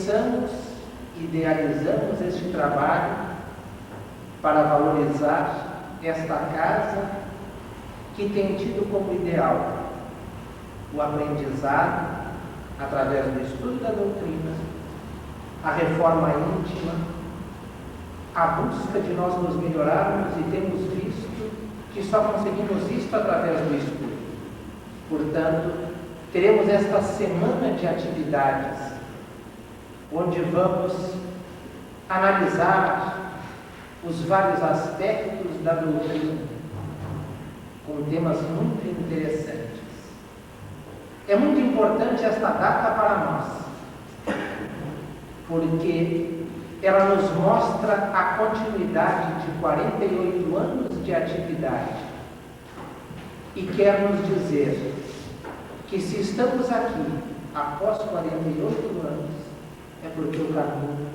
pensamos, idealizamos este trabalho para valorizar esta casa que tem tido como ideal o aprendizado através do estudo da doutrina, a reforma íntima, a busca de nós nos melhorarmos, e temos visto que só conseguimos isto através do estudo. Portanto, teremos esta semana de atividades onde vamos analisar os vários aspectos da doutrina com temas muito interessantes. É muito importante esta data para nós, porque ela nos mostra a continuidade de 48 anos de atividade e quer nos dizer que se estamos aqui após 48 anos, é porque o caminho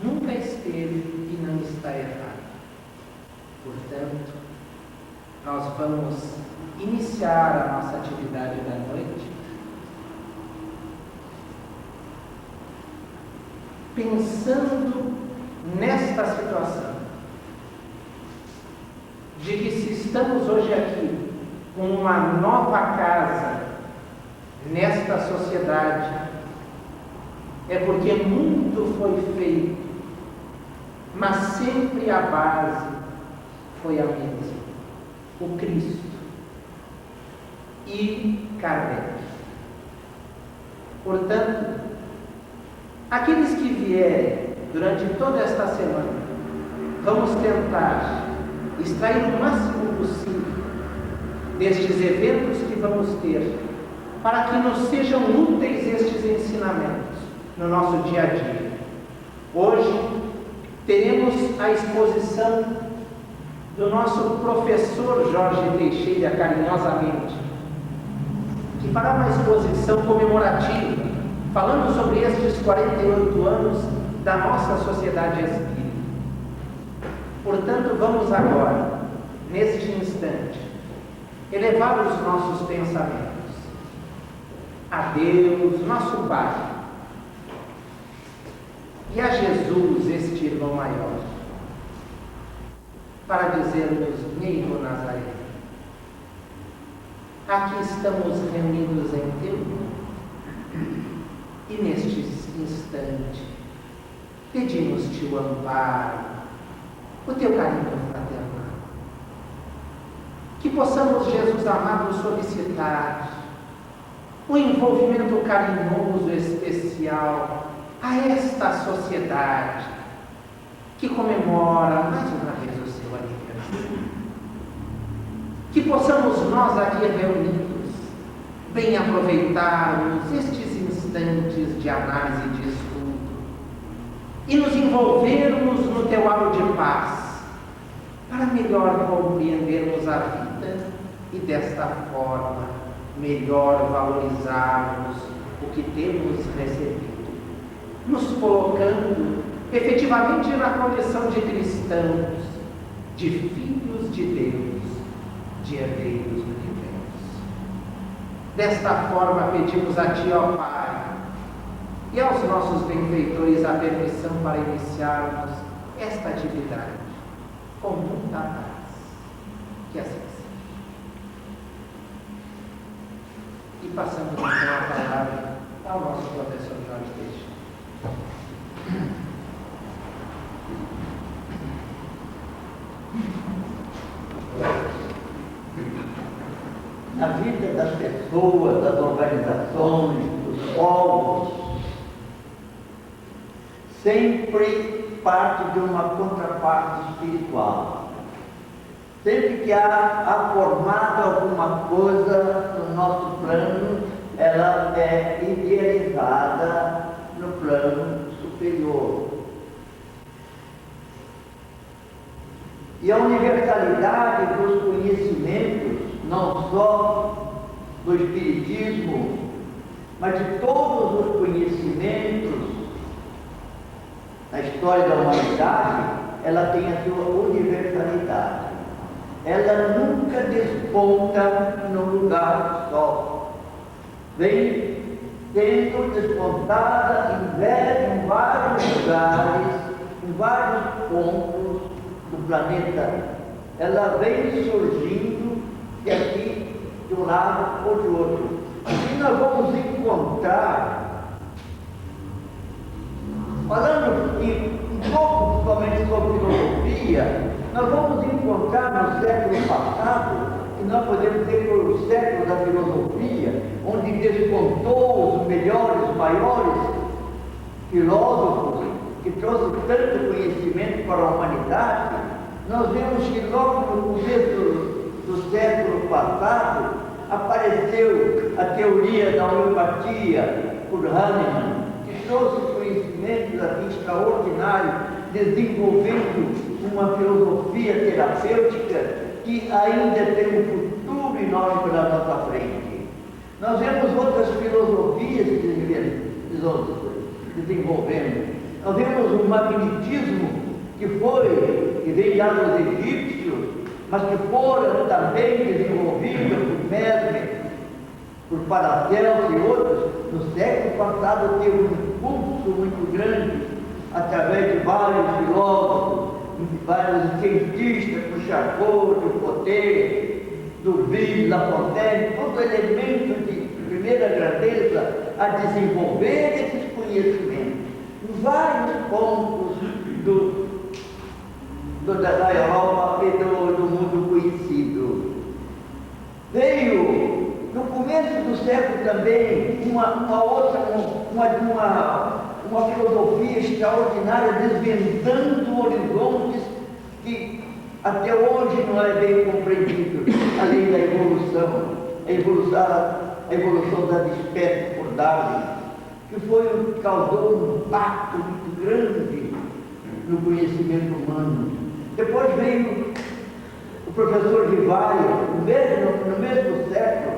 nunca esteve e não está errado. Portanto, nós vamos iniciar a nossa atividade da noite pensando nesta situação de que se estamos hoje aqui com uma nova casa nesta sociedade, é porque muito foi feito, mas sempre a base foi a mesma: o Cristo e Kardec. Portanto, aqueles que vierem durante toda esta semana, vamos tentar extrair o máximo possível destes eventos que vamos ter, para que nos sejam úteis estes ensinamentos no nosso dia a dia. Hoje teremos a exposição do nosso professor Jorge Teixeira, carinhosamente, que fará uma exposição comemorativa, falando sobre estes 48 anos da nossa sociedade espírita. Portanto, vamos agora, neste instante, elevar os nossos pensamentos a Deus, nosso Pai, e a Jesus, este irmão maior, para dizermos: meu irmão Nazaré, aqui estamos reunidos em teu nome, e neste instante pedimos-te o amparo, o teu carinho fraternal, que possamos, Jesus amado, solicitar o envolvimento carinhoso especial a esta sociedade que comemora mais uma vez o seu aniversário. Que possamos nós aqui reunidos bem aproveitarmos estes instantes de análise e de estudo e nos envolvermos no teu halo de paz, para melhor compreendermos a vida e desta forma melhor valorizarmos o que temos recebido, nos colocando efetivamente na condição de cristãos, de filhos de Deus, de herdeiros do universo. Desta forma pedimos a Ti, ó Pai, e aos nossos benfeitores a permissão para iniciarmos esta atividade com muita paz. Que assim seja. E passamos então a palavra ao nosso professor Jorge Teixeira. Na vida das pessoas, das organizações, dos povos, sempre parte de uma contraparte espiritual. Sempre que há formado alguma coisa no nosso plano, ela é idealizada no plano superior. E a universalidade dos conhecimentos, não só do Espiritismo, mas de todos os conhecimentos na história da humanidade, ela tem a sua universalidade. Ela nunca desponta num lugar só. Vem sendo despontada em vários lugares, em vários pontos do planeta. Ela vem surgindo de aqui, de um lado ou de outro. E nós vamos encontrar, falando um pouco somente sobre filosofia, nós vamos encontrar no século passado, que nós podemos dizer que foi o século da filosofia, onde despontou os melhores, os maiores filósofos, que trouxe tanto conhecimento para a humanidade. Nós vemos que logo no começo do século passado apareceu a teoria da homeopatia por Hahnemann, que trouxe conhecimentos assim, extraordinários, desenvolvendo uma filosofia terapêutica que ainda tem um futuro enorme pela nossa frente. Nós vemos outras filosofias desenvolvendo. Nós vemos o magnetismo que veio lá dos egípcios, mas que foram também desenvolvidos por Mesmer, por Paracelso e outros. No século passado teve um impulso muito grande, através de vários filósofos, vários cientistas, como Charcot, Dupotet, D'Urville, Lafontaine, todo elemento de primeira grandeza a desenvolver esses conhecimentos em vários pontos da Europa e do mundo conhecido. Veio no começo do século também uma filosofia extraordinária, desvendando horizontes que até hoje não é bem compreendido, além da evolução das espécies por Darwin, que causou um impacto muito grande no conhecimento humano. Depois veio o professor Rivaio, no mesmo século.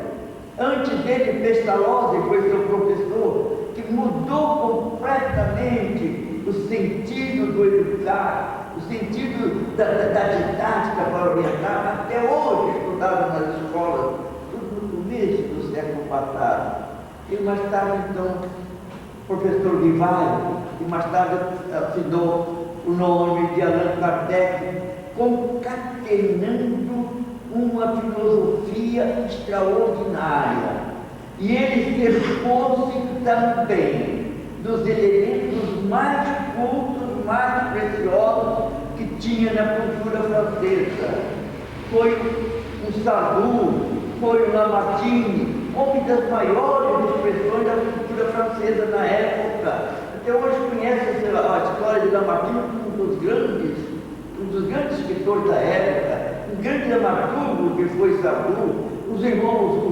Antes dele, Pestalozzi foi seu professor, que mudou completamente o sentido do educar, o sentido da didática para orientar. Até hoje estudava nas escolas, tudo no começo do século passado. E mais tarde, então, o professor Rivaio, que mais tarde assinou o nome de Allan Kardec, concatenando uma filosofia extraordinária. E ele servou-se também dos elementos mais cultos, mais preciosos que tinha na cultura francesa. Foi um Sardou, foi um Lamartine, homem das maiores expressões da cultura francesa na época. Até hoje conhece a história de Lamartine como um dos grandes escritores da época, um grande dramaturgo que foi Sardou, os irmãos, o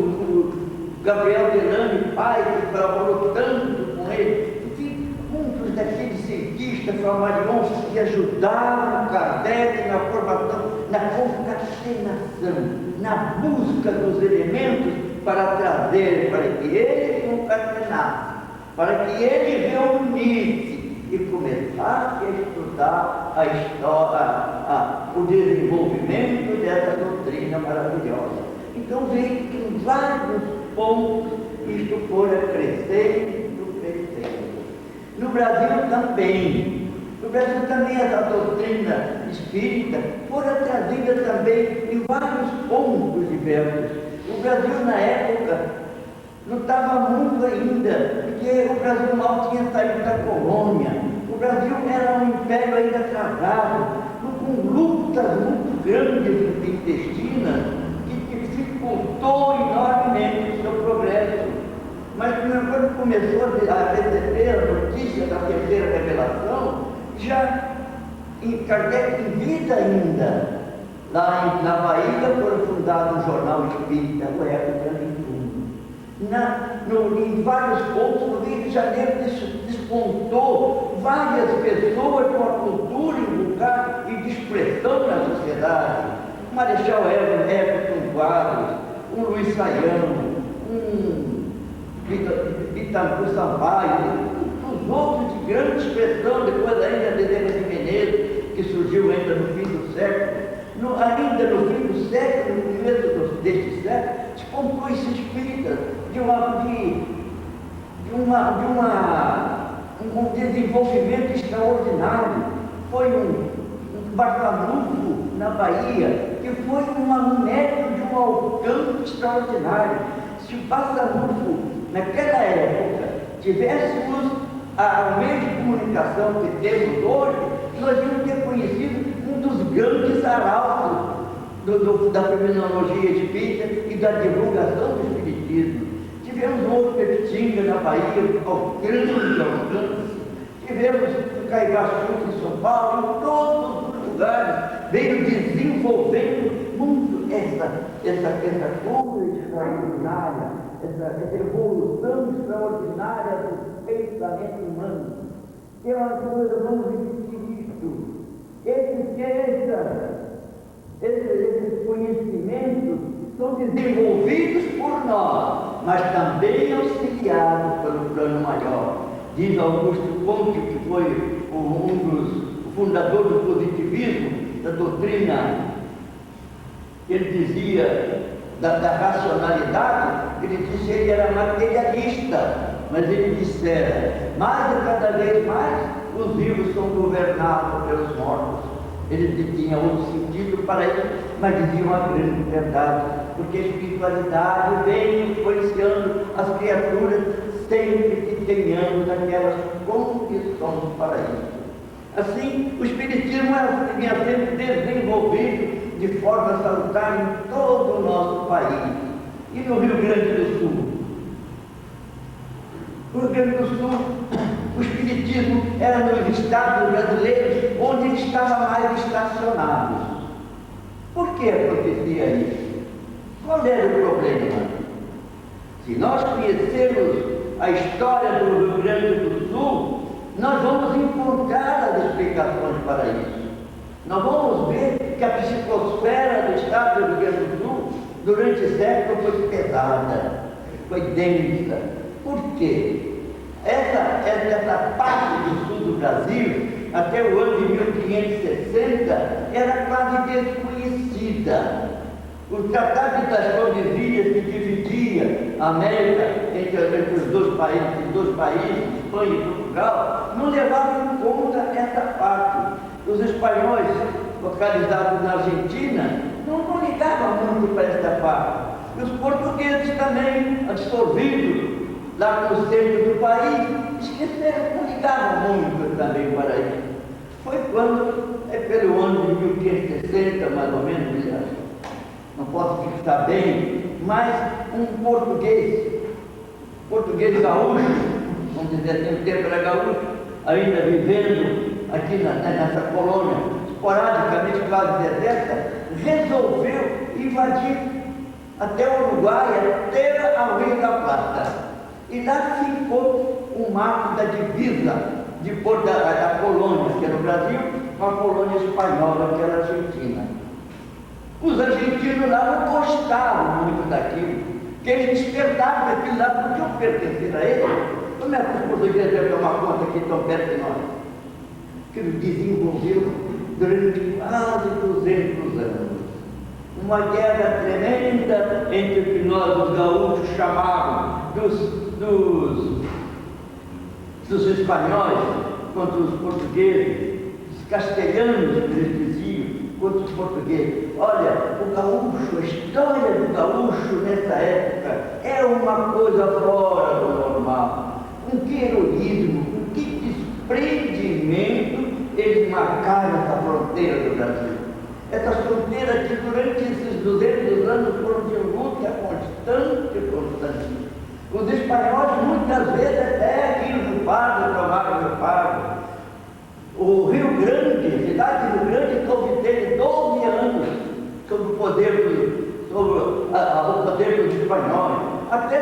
Gabriel Delany, pai, que trabalhou tanto com ele, enfim, muitos daqueles cientistas flamarions que ajudaram Kardec na formação, na concatenação, na busca dos elementos para trazer, para que ele concatenasse, para que ele reunisse e começasse a estudar a história, o desenvolvimento dessa doutrina maravilhosa. Então veio que em vários pontos isto fora crescendo, crescendo. No Brasil também essa doutrina espírita fora trazida também em vários pontos diversos. O Brasil na época não estava muito ainda, porque o Brasil mal tinha saído da colônia. O Brasil era um império ainda travado, com lutas muito grandes intestinas, que dificultou enormemente o seu progresso. Mas quando começou a receber a notícia da terceira revelação, já em Kardec em vida ainda, lá na Bahia foi fundado um jornal espírita, o Eco Grande. Em vários pontos, no Rio de Janeiro despontou várias pessoas com a cultura invulgar e de expressão na sociedade. Marechal Everton Quadros, um Luiz Saião, um Bittencourt Sampaio, os outros de grande expressão, depois ainda de Dezena de Menezes, que surgiu ainda no fim do século. Ainda no fim do século, no começo deste século, despontou esse espírita de um desenvolvimento extraordinário. Foi um Barçanufo, na Bahia, que foi um método de um alcance extraordinário. Se o Barçanufo, naquela época, tivéssemos o meio de comunicação que temos hoje, nós íamos ter conhecido um dos grandes arautos da fenomenologia espírita e da divulgação do espiritismo. Tivemos outro Pepitinga na Bahia, ao grande alcance. Tivemos o Caigaçu em São Paulo, em todos os lugares, veio desenvolvendo muito essa coisa extraordinária, essa evolução extraordinária do pensamento humano. Que é uma coisa, vamos repetir isso. Esses conhecimentos são desenvolvidos por nós, mas também auxiliados pelo plano maior. Diz Augusto Comte, que foi um dos fundadores do positivismo, da doutrina, ele dizia da racionalidade, ele disse que ele era materialista, mas ele dissera, mais e cada vez mais, os vivos são governados pelos mortos. Ele tinha outro sentido para isso, mas dizia uma grande verdade, porque a espiritualidade vem influenciando as criaturas sempre que tenhamos aquelas condições para isso. Assim, o Espiritismo vinha sendo desenvolvido de forma salutar em todo o nosso país. E no Rio Grande do Sul? No Rio Grande do Sul, o Espiritismo era nos estados brasileiros onde ele estava mais estacionado. Por que acontecia isso? Qual era o problema? Se nós conhecermos a história do Rio Grande do Sul, nós vamos encontrar as explicações para isso. Nós vamos ver que a psicosfera do estado do Rio Grande do Sul, durante séculos, foi pesada, foi densa. Por quê? Essa parte do sul do Brasil, até o ano de 1560, era quase desconhecida. O Tratado das Tordesilhas, que dividia a América entre os dois países, Espanha e Portugal, não levava em conta essa parte. Os espanhóis, localizados na Argentina, não ligavam muito para esta parte. E os portugueses também, absorvidos lá no centro do país, esqueceram, não ligavam muito também para isso. Foi quando, pelo ano de 1560, mais ou menos, não posso fixar bem, mas um português gaúcho, vamos dizer assim, o tempo era gaúcho, ainda vivendo aqui nessa colônia, esporadicamente quase deserta, resolveu invadir até o Uruguai, até a Rio da Plata. E lá ficou um marco da divisa da colônia, que era o Brasil, com a colônia espanhola, que era a Argentina. Os argentinos lá não gostavam muito daquilo, porque eles despertavam que aquilo lá podiam pertencer a eles. Como é que os portugueses devem tomar conta que estão perto de nós? Que ele desenvolveu durante quase 200 anos. Uma guerra tremenda entre o que nós, os gaúchos, chamávamos dos espanhóis contra os portugueses, os castelhanos, que eles diziam, contra os portugueses. Olha, o gaúcho, a história do gaúcho nessa época é uma coisa fora do normal. Com que heroísmo, com que desprendimento eles marcaram essa fronteira do Brasil. Essas fronteiras que durante esses 200 anos foram de luta constante. Os espanhóis muitas vezes até aqui no Pardo, tomaram o Pardo. O Rio Grande, a cidade de Rio Grande, teve 12 anos sob o poder dos espanhóis. Até a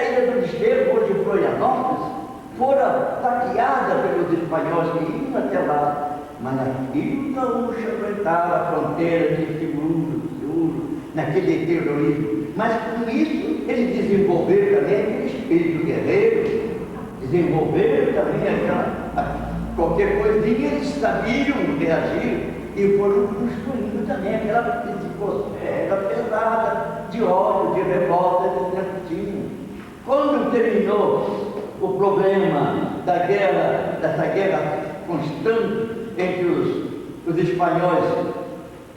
Ilha do Desterro, hoje Florianópolis, fora saqueada pelos espanhóis que iam até lá. Mas aqui o gaúcho aguentava a fronteira de seguro, naquele terrorismo. Mas com isso, eles desenvolveram também aquele espírito guerreiro, desenvolveram também qualquer coisinha, eles sabiam reagir e foram construindo também aquela psicosfera pesada de ódio, de revolta, de certinho. Quando terminou o problema dessa guerra constante entre os espanhóis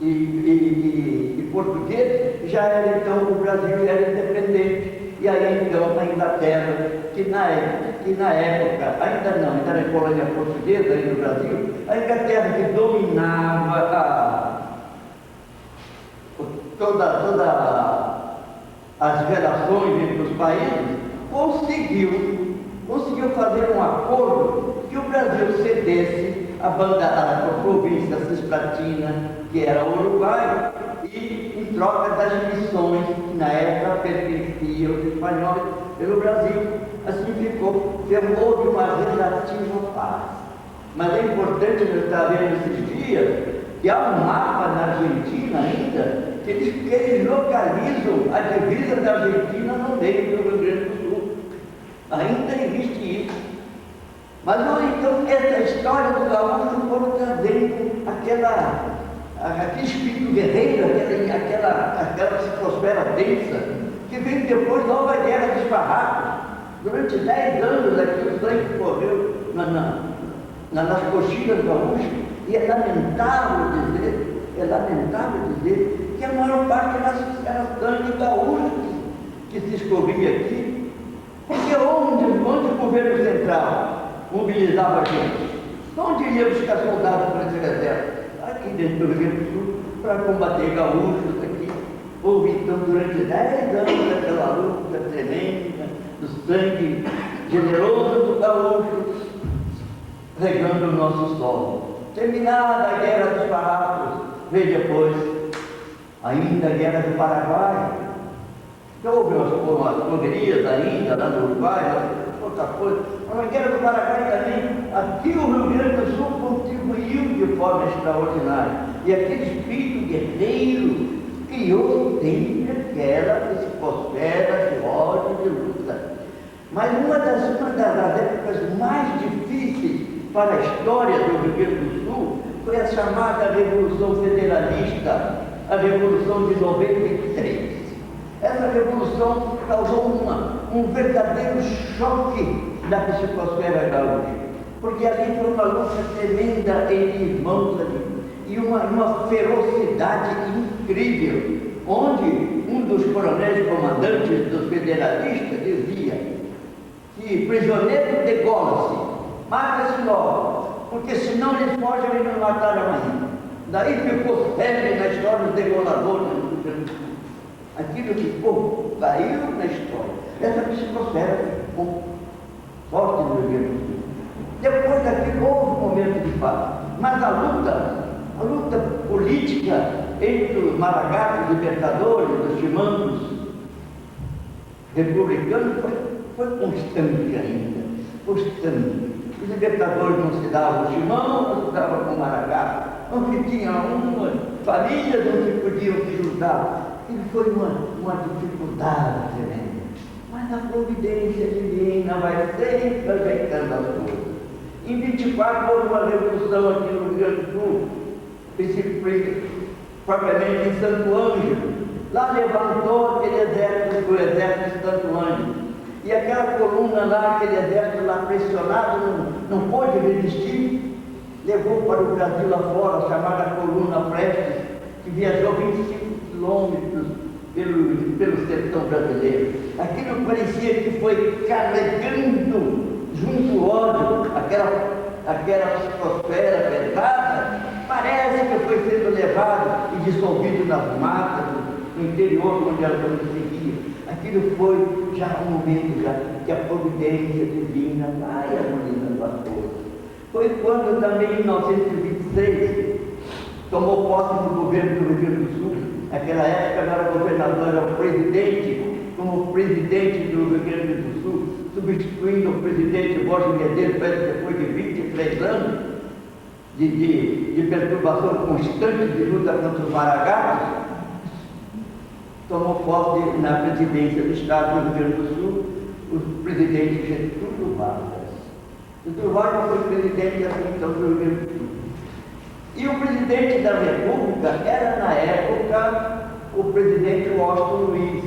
e portugueses, já era então, o Brasil era independente. E aí então a Inglaterra, que na época, ainda era colônia portuguesa aí no Brasil, a Inglaterra que dominava todas as relações entre os países, conseguiu fazer um acordo que o Brasil cedesse a província cisplatina, que era o Uruguai, e em troca das missões que na época pertenciam aos espanhóis pelo Brasil. Assim houve uma relativa paz. Mas é importante nós estar vendo esses dias que há um mapa na Argentina ainda, que eles localizam a divisa da Argentina no meio do Rio Grande do Sul. Ainda existe isso. Mas então essa história do gaúcho foi trazendo aquele espírito guerreiro, aquela psicosfera densa, que veio depois da nova guerra dos barracos. Durante 10 anos aqui o sangue correu nas coxilhas gaúchas, e é lamentável dizer que a maior parte era sangue gaúcho que se escorria aqui. Porque onde o governo central mobilizava a gente? Onde iam buscar soldados para esse exército? Aqui dentro do Rio Grande do Sul, para combater gaúchos aqui. Houve então durante 10 anos aquela luta tremenda do sangue generoso do gaúcho regando o nosso solo. Terminada a guerra dos farrapos, veio depois ainda a guerra do Paraguai. Houve umas correrias ainda lá no Uruguai, outra coisa. Mas a guerra do Paraguai também, aqui o Rio Grande do Sul contribuiu de forma extraordinária. E aquele espírito guerreiro criou sempre aquela psicosfera de ódio, de luta. Mas uma das épocas mais difíceis para a história do Rio Grande do Sul foi a chamada Revolução Federalista, a Revolução de 93. Essa revolução causou um verdadeiro choque na psicosfera gaúcha, porque ali foi uma luta tremenda entre irmãos ali, e uma ferocidade incrível, onde um dos coronéis comandantes dos federalistas dizia que prisioneiro degola-se, mata-se logo, porque senão eles fogem e não mataram amanhã. Daí ficou febre na história dos degoladores do Rio Grande do Sul. Aquilo que caiu na história. Essa psicosfera ficou forte no Rio Grande do Sul. Depois daquilo houve um momento de paz. Mas a luta política entre os maragatos libertadores, os chimangos republicanos, foi constante ainda. Constante. Os libertadores não se davam com chimangos, não se davam com maragatos. Onde tinha uma família, não se podiam se juntar. E foi uma dificuldade tremenda. Mas a providência divina vai sempre ajeitando as coisas. Em 24 houve uma revolução aqui no Rio Grande do Sul, propriamente em Santo Ângelo. Lá levantou aquele exército, o exército de Santo Ângelo. E aquela coluna lá, aquele exército lá pressionado, não pôde resistir. Levou para o Brasil lá fora, a chamada coluna Prestes, que viajou 25 quilômetros pelo sertão brasileiro. Aquilo parecia que foi carregando junto ao ódio, aquela psicosfera pesada, parece que foi sendo levado e dissolvido nas matas, no interior onde ela não seguia. Aquilo foi já um momento que a providência divina vai harmonizando as coisas. Foi quando também em 1926 tomou posse do governo do Rio Grande do Sul. Naquela época não era governador, era o presidente, como presidente do Rio Grande do Sul, substituindo o presidente Borges Medeiros, depois de 23 anos de perturbação constante de luta contra os maragatos, tomou posse na presidência do Estado do Rio Grande do Sul o presidente Getúlio Vargas. Getúlio Vargas foi presidente então do Rio Grande do Sul. E o presidente da República era, na época, o presidente Washington Luiz.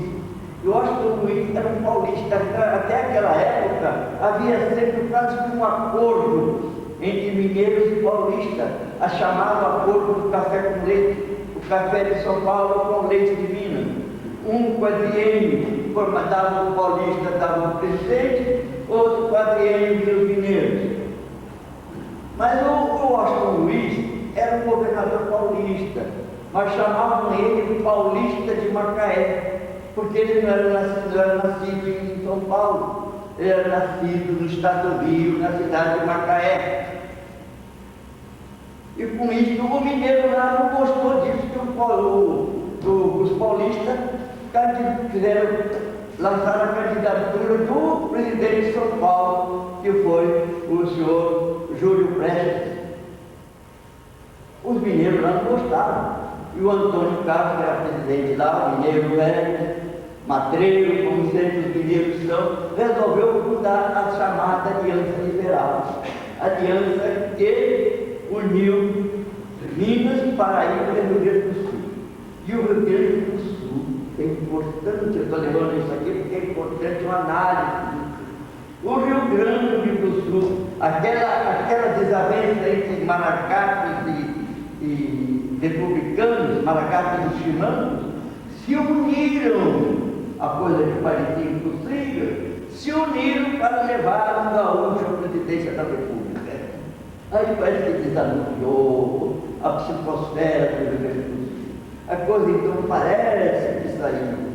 E Washington Luiz era um paulista. Até aquela época havia sempre quase que um acordo entre mineiros e paulistas, a chamado acordo do café com leite, o café de São Paulo com leite de Minas. Um quadriênio dava o paulista, dava o presidente, outro quadriênio dos mineiros. Mas o Washington Luiz era um governador paulista, mas chamavam ele paulista de Macaé, porque ele não era nascido em São Paulo, ele era nascido no estado do Rio, na cidade de Macaé. E com isso o mineiro lá não gostou disso, que os paulistas lançaram a candidatura do presidente de São Paulo, que foi o senhor Júlio Prestes. Os mineiros lá não gostaram. E o Antônio Carlos, que era presidente lá, o mineiro velho, matreiro, como sempre os mineiros são, resolveu fundar a chamada Aliança Liberal. Aliança que uniu Minas, Paraíba e Rio Grande do Sul. E o Rio Grande do Sul é importante, eu estou levando isso aqui porque é importante uma análise. O Rio Grande do Sul, aquela desavença entre maracapes e republicanos, maracapes e chimanos, se uniram, a coisa que parecia impossível, se uniram para levar um gaúcho à presidência da República. Aí parece que desanunciou a psicosfera do Rio Grande do Sul. A coisa então parece que saiu.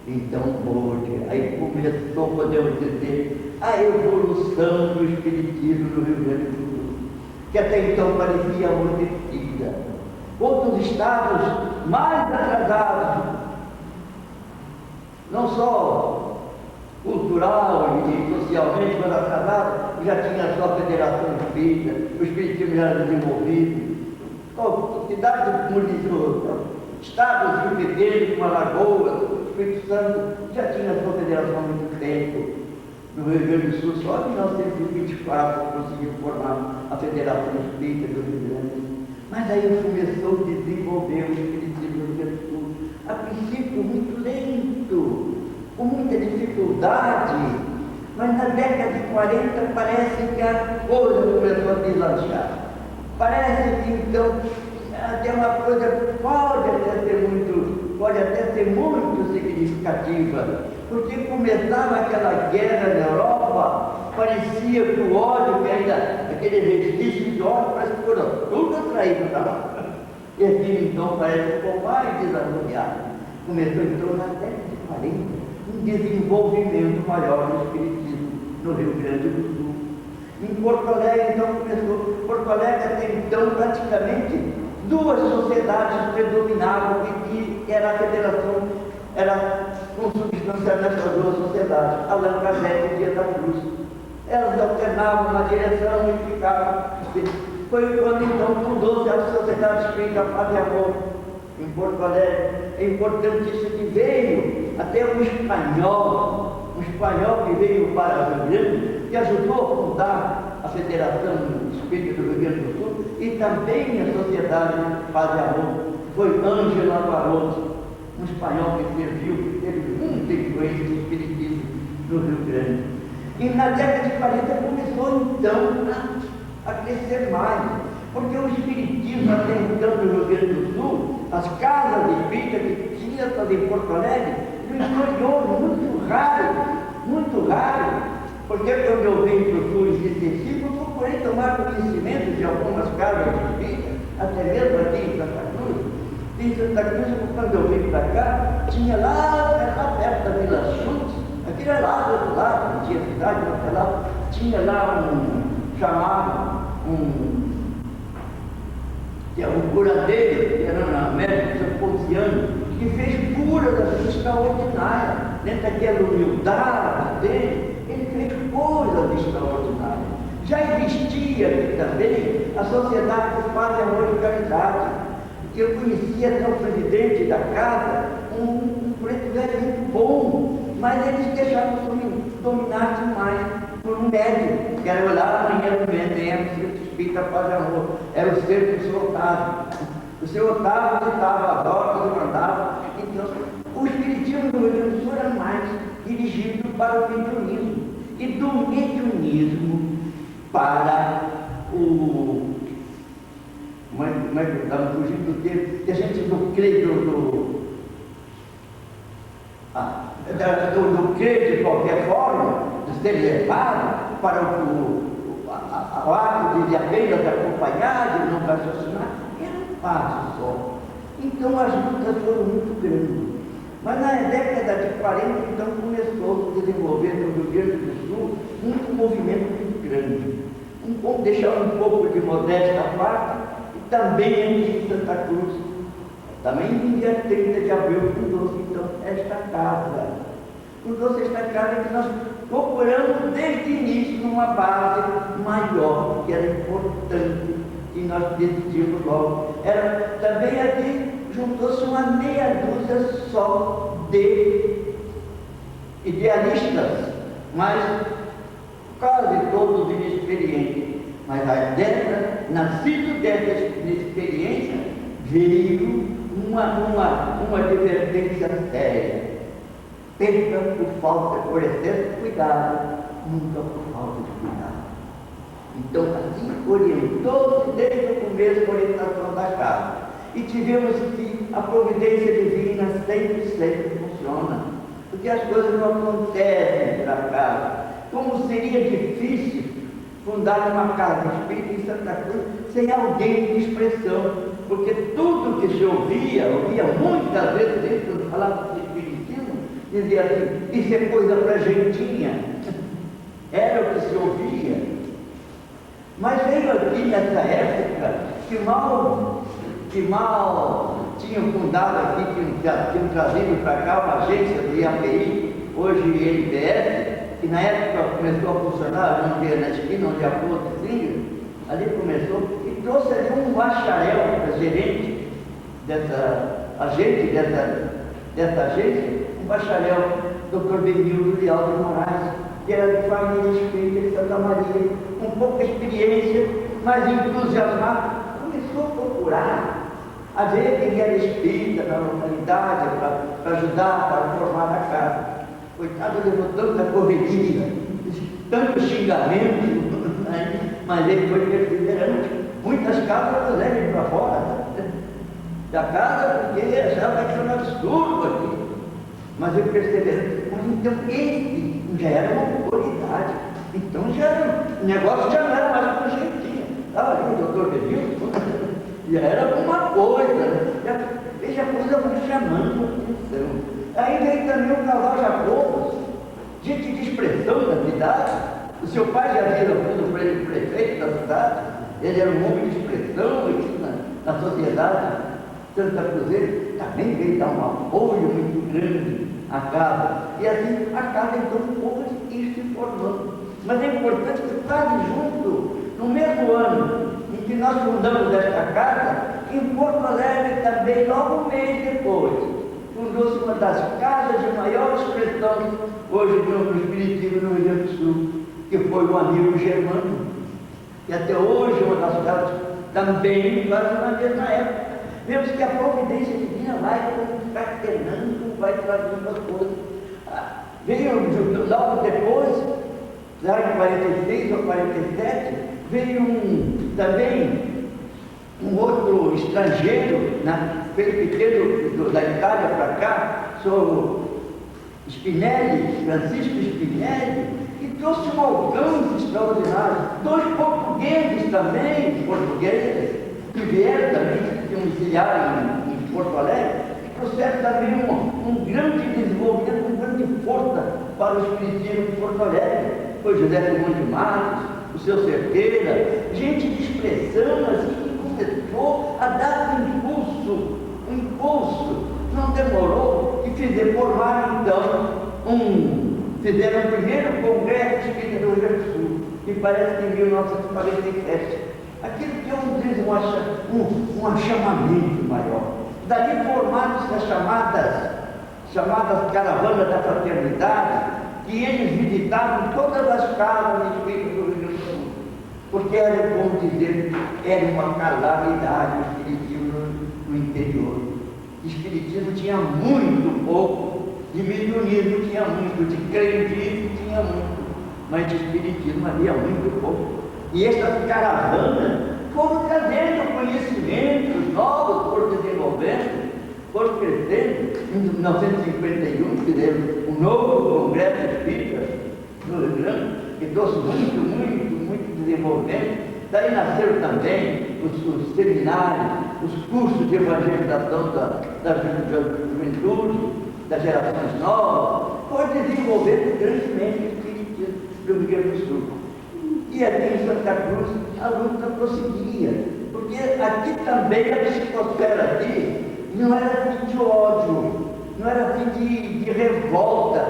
Então hoje, aí começou, podemos dizer, a evolução do espiritismo no Rio Grande do Sul, que até então parecia amortecida. Outros estados mais atrasados, não só cultural e socialmente, mas atrasados, já tinha a sua federação espírita, o espiritismo já era desenvolvido. Cidades, estados pequenos, como Alagoas, Espírito Santo, já tinha a sua federação há muito tempo. No Rio Grande do Sul, só em 1924 conseguiu formar a Federação Espírita do Rio Grande do Sul. Mas aí começou a desenvolver o espiritismo do Rio Grande do Sul. A princípio muito lento, com muita dificuldade, mas na década de 40 parece que a coisa começou a deslanchar. Parece que então tem uma coisa pode até ser muito significativa, porque começava aquela guerra na Europa, parecia que o ódio, que ainda, aquele resquício de ódio, parece que foram tudo atraído para lá. E aquilo então parece um pouco mais desanuviado. Começou então na década de 40, um desenvolvimento maior do espiritismo no Rio Grande do Sul. Em Porto Alegre, então, começou. Porto Alegre, até então, praticamente, duas sociedades predominavam, e era a federação, era consubstancial nessas duas sociedades, Allan Kardec e Dias da Cruz. Elas alternavam na direção e ficavam. Foi quando, então, fundou-se a Sociedade Espírita Paz e Amor, em Porto Alegre. É importantíssimo que veio até um espanhol que veio para o Rio Grande, que ajudou a fundar a Federação Espírita do Rio Grande do Sul e também a Sociedade Paz e Amor. Foi Ângelo Alvaroso, um espanhol que serviu, que teve muita influência do espiritismo no Rio Grande. E na década de 40 começou então a crescer mais, porque o espiritismo até então no Rio Grande do Sul, as casas espíritas que tinha em Porto Alegre, no interior muito raro, porque quando eu venho para o sul extensivo, eu procurei tomar conhecimento de algumas casas espíritas, até mesmo aqui em Santa Cruz. Em Santa Cruz, quando eu vim para cá, tinha lá perto da Vila Schultz, aqui era lá do outro lado, não tinha cidade, mas lá, tinha lá que é um curandeiro, que era na América, São que fez curas extraordinárias, dentro daquela humildade dele, ele fez coisas extraordinárias. Já existia aqui também a Sociedade dos Padres Amor e Caridade, que eu conhecia até o presidente da casa, um preto velho muito bom, mas eles deixavam dominar demais por um médico, que era lá amanhã do Vendemos, Centro Espírita Paz e Amor, era o centro do seu Otávio. O seu Otávio citava as obras e mandava. Então, o espiritismo do Rio Grande do Sul era mais para o mediunismo, e do mediunismo para o... Mas estamos fugindo do tempo, que a gente do credo do credo de qualquer forma, de ser levado para o ato de apenas acompanhar, de não raciocinar, era um passo só. Então as lutas foram muito grandes. Mas na década de 40, então, começou a se desenvolver no Rio Grande do Sul um movimento muito grande. Vamos deixar um pouco de modéstia à parte, e também em Santa Cruz. Também no dia 30 de abril fundou-se então esta casa. Fundou-se esta casa que nós procuramos desde o início numa base maior, que era importante, que nós decidimos logo. Era também ali, juntou-se uma meia dúzia só de idealistas, mas quase todos inexperientes. Mas nascido dessa experiência, veio uma advertência séria. Perca por falta, por excesso de cuidado, nunca por falta de cuidado. Então, assim orientou-se desde o começo a orientação da casa. E tivemos que a providência divina sempre funciona. Porque as coisas não acontecem por acaso. Como seria difícil fundar uma casa espírita em Santa Cruz sem alguém de expressão, porque tudo que se ouvia muitas vezes, desde quando falava de espiritismo, dizia assim, isso é coisa para gentinha. Era o que se ouvia. Mas veio aqui nessa época que mal tinham fundado aqui, tinham trazido para cá uma agência do IAPI, hoje INPS, que na época começou a funcionar, onde na esquina, onde a ponte Singer, ali começou, e trouxe ali um bacharel, gerente dessa agência, um bacharel, Dr. Benildo Leal de Moraes, que era de família espírita de Santa Maria, com pouca experiência, mas entusiasmado, começou a procurar, a ver quem era espírita na localidade, para ajudar, para formar a casa. Coitado, levou tanta correria, tanto xingamento, mas ele foi perseverante. Muitas casas puseram ele para fora da casa, porque ele achava que era um absurdo aqui. Mas ele perseverante. Mas então esse já era uma autoridade. Então o negócio já não era mais com jeitinho. Estava ali o doutor Benildo, já era alguma coisa, né? Veja a coisa muito chamando a atenção. Aí veio também o casal Jacobos, gente de expressão da cidade. O seu pai já havia sido prefeito da cidade, ele era um homem de expressão na sociedade Santa Cruzeiro, também veio dar um apoio muito grande à casa. E assim a casa então ficou se formando. Mas é importante que quase junto, no mesmo ano em que nós fundamos esta casa, em Porto Alegre também, logo um mês depois, fundou-se uma das casas de maior expressão hoje no Espiritismo no Rio Grande do Sul, que foi o amigo Germano, que até hoje é uma das casas também quase na mesma época. Vemos que a providência divina vai concatenando, vai trazendo as coisas. Veio logo depois, lá em 46 ou 47, veio também um outro estrangeiro, feito da Itália para cá, sou Spinelli, Francisco Spinelli, e trouxe um alcance extraordinário. Dois portugueses também, que vieram também, que domiciliaram em Porto Alegre, e trouxeram também um grande desenvolvimento, uma grande força para o espiritismo de Porto Alegre. Foi José Simão de Matos, o seu Cerqueira, gente de expressão, assim, que começou a dar um impulso, não demorou, e formaram então fizeram o primeiro congresso espírita do Rio Grande do Sul, que parece que em 1947. Aquilo que um achamamento maior. Dali formaram-se as chamadas caravanas da fraternidade, que eles visitavam todas as casas espíritas do Rio Grande do Sul, porque era bom dizer, era uma calamidade o espiritismo no interior. O espiritismo tinha muito pouco de mediunismo tinha muito, de crendice tinha muito, mas de espiritismo havia muito pouco. E essas caravanas foram trazendo conhecimentos novos, foram desenvolvendo, foram crescendo. Em 1951 fizemos um novo Congresso Espírita no Rio Grande, que trouxe muito desenvolvimento. Daí nasceram também os seminários, os cursos de evangelização da juventude, das gerações novas. Foi desenvolvendo grandemente o espiritismo do Rio Grande do Sul. E aqui em Santa Cruz a luta prosseguia, porque aqui também a psicosfera aqui não era fim de ódio, não era fim de revolta,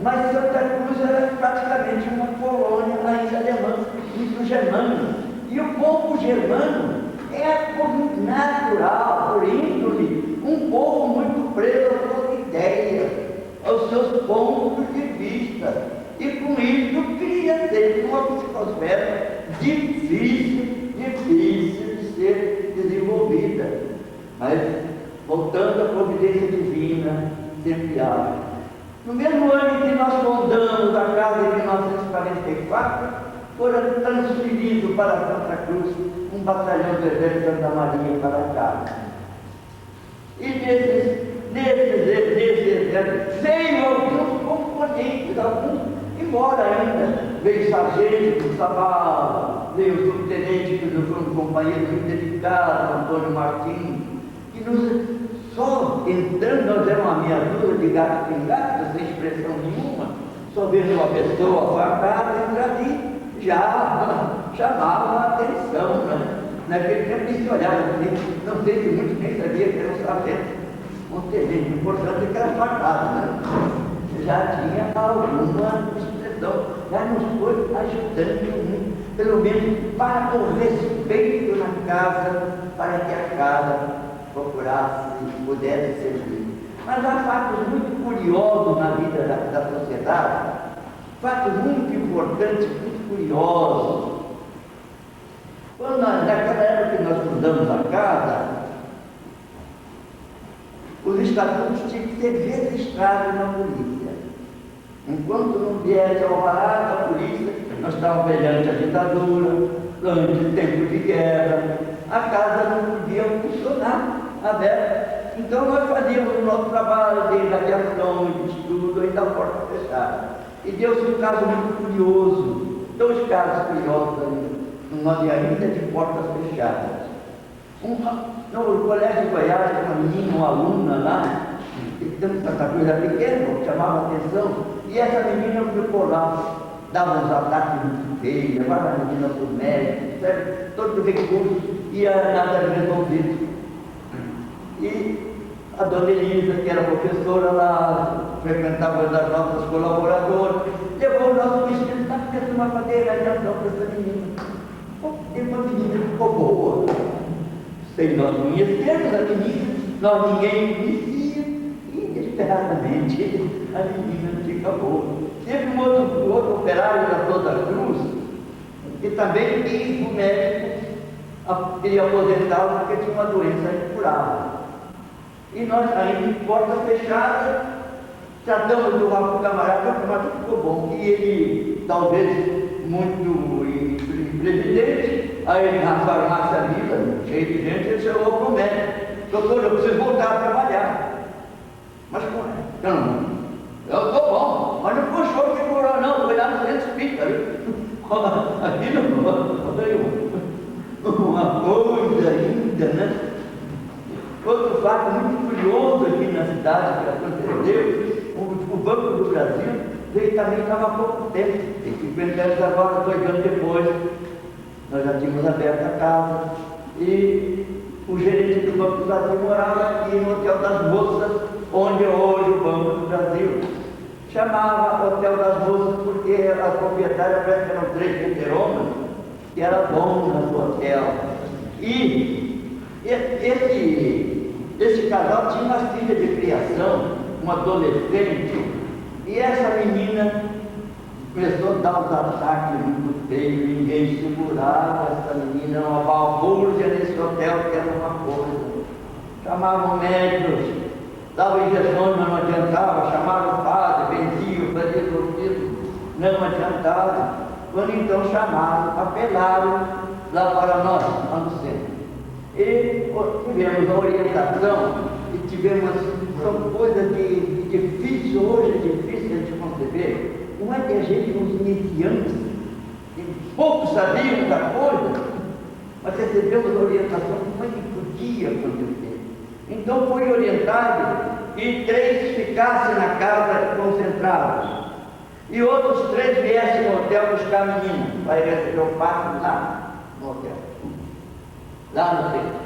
mas Santa Cruz era praticamente uma colônia ainda alemã, muito germânica. E o povo germano é por natural, por índole, um povo muito preso às suas ideias, aos seus pontos de vista. E com isso cria sempre uma psicosfera difícil de ser desenvolvida. Mas, voltando à providência divina, sempre há. No mesmo ano em que nós fundamos a casa em 1944, foram transferidos para Santa Cruz um batalhão do Exército de Santa Maria para cá. E nesses exércitos, sem alguns componentes, alguns, embora ainda, veio sargento do Sabala, veio o subtenente, que foi um companheiro muito dedicado, Antônio Martins, que só entrando, nós éramos uma meia dúzia de gato pingado, sem expressão nenhuma, só vendo uma pessoa fartada, entra ali, já chamava a atenção, né? Naquele tempo se olhava, não sei se muitos nem sabia que era um sargento, um tenente, importante que era fartado, né? Já tinha alguma expressão, já nos foi ajudando muito, pelo menos para o respeito na casa, para que a casa procurasse, pudesse servir. Mas há fatos muito curiosos na vida da sociedade, fatos muito importantes, muito curiosos. Quando naquela época que nós fundamos a casa, os estatutos tinham que ser registrados na polícia. Enquanto não viesse ao alvará da polícia, nós estávamos perante a ditadura, durante tempo de guerra, a casa não podia funcionar aberta. Então nós fazíamos o nosso trabalho de radiação, de estudo, ainda a porta fechada. E deu-se um caso muito curioso, dois casos curiosos ali, numa ainda de portas fechadas. No Colégio de Goiás, uma menina, uma aluna lá, que tanto essa coisa pequena, chamava a atenção, e essa menina ficou lá, dava uns ataques muito feios, levava a menina para o médico, certo? Todo recurso, ia nada resolvido. E a dona Elisa, que era professora lá, frequentava das nossas colaboradoras, levou o nosso vestido, está fazendo uma cadeira de ação para essa menina. E uma menina ficou boa. Sem nós conhecermos a menina, nós ninguém conhecia, e inesperadamente a menina fica boa. Teve um outro operário da Santa Cruz, que também quis o médico, queria aposentá-lo porque tinha uma doença incurável. E nós, ainda em porta fechada, tratamos do camarada, mas ficou bom, que ele, talvez muito imprevidente, aí na farmácia Vila, cheio de gente, ele chegou para o médico: doutor, eu preciso voltar a trabalhar. Mas como é? Eu estou bom, mas não foi o senhor que curou, não, foi lá no centro espírita. Aqui não veio uma coisa ainda, né? Outro fato muito curioso aqui na cidade que aconteceu, o Banco do Brasil veio também, estava há pouco tempo, tem 50 anos agora, 2 anos depois, nós já tínhamos aberto a casa, e o gerente do Banco do Brasil morava aqui no Hotel das Moças, onde é hoje o Banco do Brasil. Chamava Hotel das Moças porque as proprietárias eram 3 veteranas, que eram donas do hotel. E esse casal tinha uma filha de criação, uma adolescente, e essa menina começou a dar uns ataques muito feios, ninguém segurava essa menina, uma balbúrdia nesse hotel que era uma coisa. Chamavam médicos, Dava injeções, mas não adiantava, chamava o padre, benzia, fazia exorcismo, não adiantava. Quando então chamaram, apelaram lá para nós, lá no centro. E tivemos a orientação e tivemos, são coisas de difícil, hoje é difícil a gente conceber. Não é que a gente, os iniciantes, poucos sabiam da coisa, mas recebemos a orientação como é que podia acontecer. Então foi orientado que 3 ficassem na casa concentrados e outros 3 viessem no hotel buscar a menina, para receber o parto lá no hotel, lá no centro.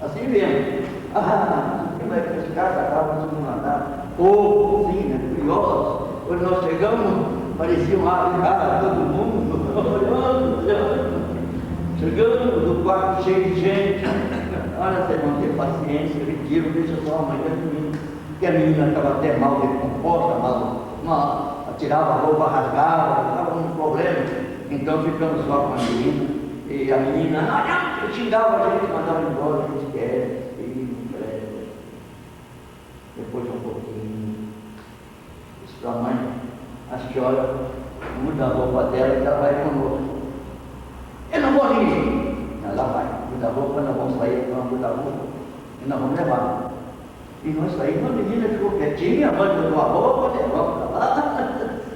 Assim mesmo. Como é que os caras estavam no segundo andar? Pouco, sim, né? Curiosos. Quando nós chegamos, parecia um ar, todo mundo olhando. Chegamos no quarto cheio de gente. Olha, vocês vão ter paciência, retiro, deixa só a mãe da menina. Porque a menina estava até mal decomposta, tirava a roupa, rasgava, estava um problema. Então ficamos só com a menina. E a menina, não, xingava a gente, mandava embora, a gente quer. Depois de um pouquinho, disse para a mãe, a senhora muda a roupa dela que ela vai conosco. Eu não vou rir. Ela vai, muda a roupa, nós vamos sair, nós vamos mudar a roupa e nós vamos levar. E nós saímos, a menina ficou quietinha, a mãe mudou a roupa, levamos para lá.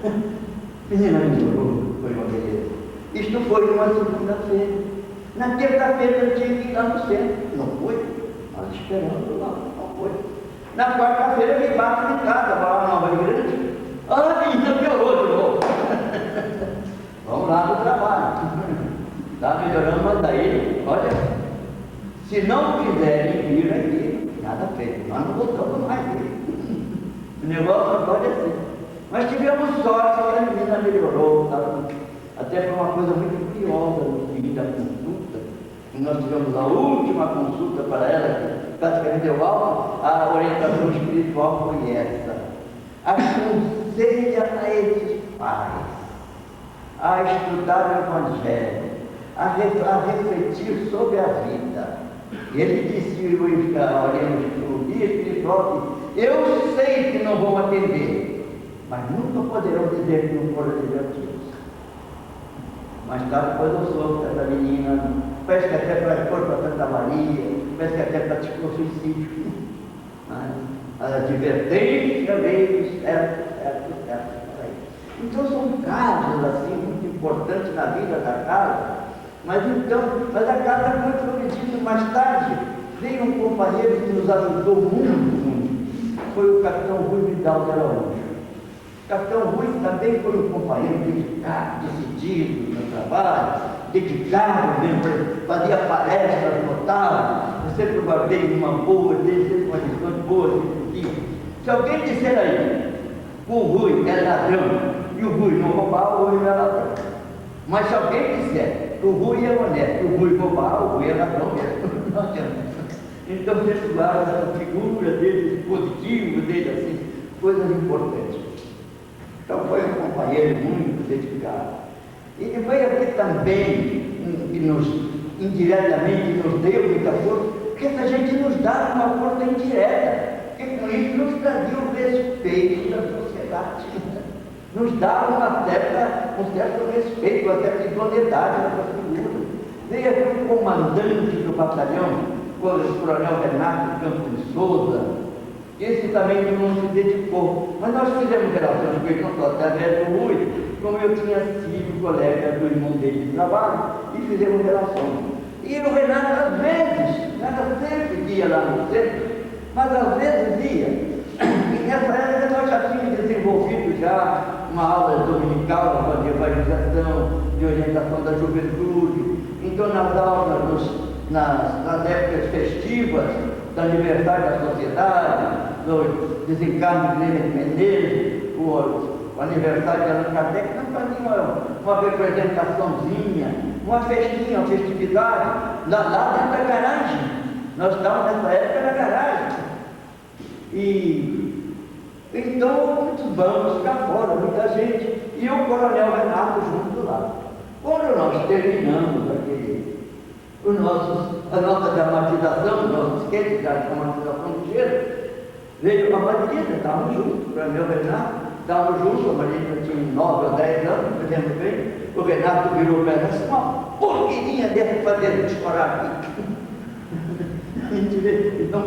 A menina melhorou, foi uma beleza. Isto foi numa segunda-feira. Na terça-feira eu tinha que ir lá no centro. Não foi? Nós esperando lá, não foi. Na quarta-feira eu me bato de casa, para a Nova Grande. A menina piorou de novo. Vamos lá no trabalho. Está melhorando, mas daí, olha, se não quiserem vir aqui, nada feito. Nós não voltamos mais vir. O negócio não pode ser. Mas tivemos sorte que a menina melhorou, sabe? Até foi uma coisa muito curiosa no fim da consulta. E nós tivemos a última consulta para ela, que praticamente deu alta, a orientação espiritual foi essa. Aconselha a esses pais a estudar o Evangelho, a refletir sobre a vida. Ele disse, o guia espiritual, eu sei que não vão atender, mas nunca poderão dizer que não foram divertidos. Mais tarde, depois eu soube dessa menina, parece que até foi para Santa Maria, parece que até praticou suicídio. Mas a advertência veio, certo. Então são casos assim muito importantes na vida da casa. Mas a casa foi progredindo. Mais tarde, veio um companheiro que nos ajudou muito, foi o capitão Rui Vidal de Araújo. O capitão Rui também foi um companheiro dedicado, decidido no trabalho, dedicado mesmo, fazia palestras notáveis, eu sempre guardei uma boa dele, sempre uma lição boa. Se alguém disser aí, o Rui é ladrão, e o Rui não roubar, o Rui não é ladrão. Mas se alguém disser que o Rui é honesto, o Rui roubar, o Rui é ladrão mesmo. Não adianta. Então, você guarda a figura dele, o positivo dele, assim, coisas importantes. Então, foi um companheiro muito dedicado. E foi aqui também, que nos, indiretamente, nos deu muita força, porque essa gente nos dá uma força indireta, e com isso nos trazia o respeito da sociedade. Nos dá um certo respeito, uma certa idoneidade nessa figura. Veio aqui o comandante do batalhão, o coronel Renato Campos de Souza. Esse também não se dedicou, mas nós fizemos relações com ele, não só através do Rui, como eu tinha sido colega do irmão dele de trabalho, e fizemos relações. E o Renato, às vezes, era sempre ia lá no centro, mas às vezes ia. E nessa época nós já tínhamos desenvolvido já uma aula dominical de evangelização, de orientação da juventude. Então nas aulas, nas épocas festivas, do aniversário da sociedade, do desencarne de Lênin Menezes, o aniversário de Allan Kardec, nós fazíamos uma representaçãozinha, uma festinha, uma festividade, lá dentro da garagem. Nós estávamos nessa época na garagem. E então muitos bancos ficar fora, muita gente, e o coronel Renato junto lá. Quando nós terminamos a nossa dramatização, o nosso esquete da dramatização do cheiro, Veio a Margarida, estavam juntos, para mim o Renato, estavam juntos, a Margarida tinha 9 ou 10 anos, me lembro bem, o Renato virou para ela assim, uma porqueirinha deve fazer a gente chorar aqui. A gente vê, então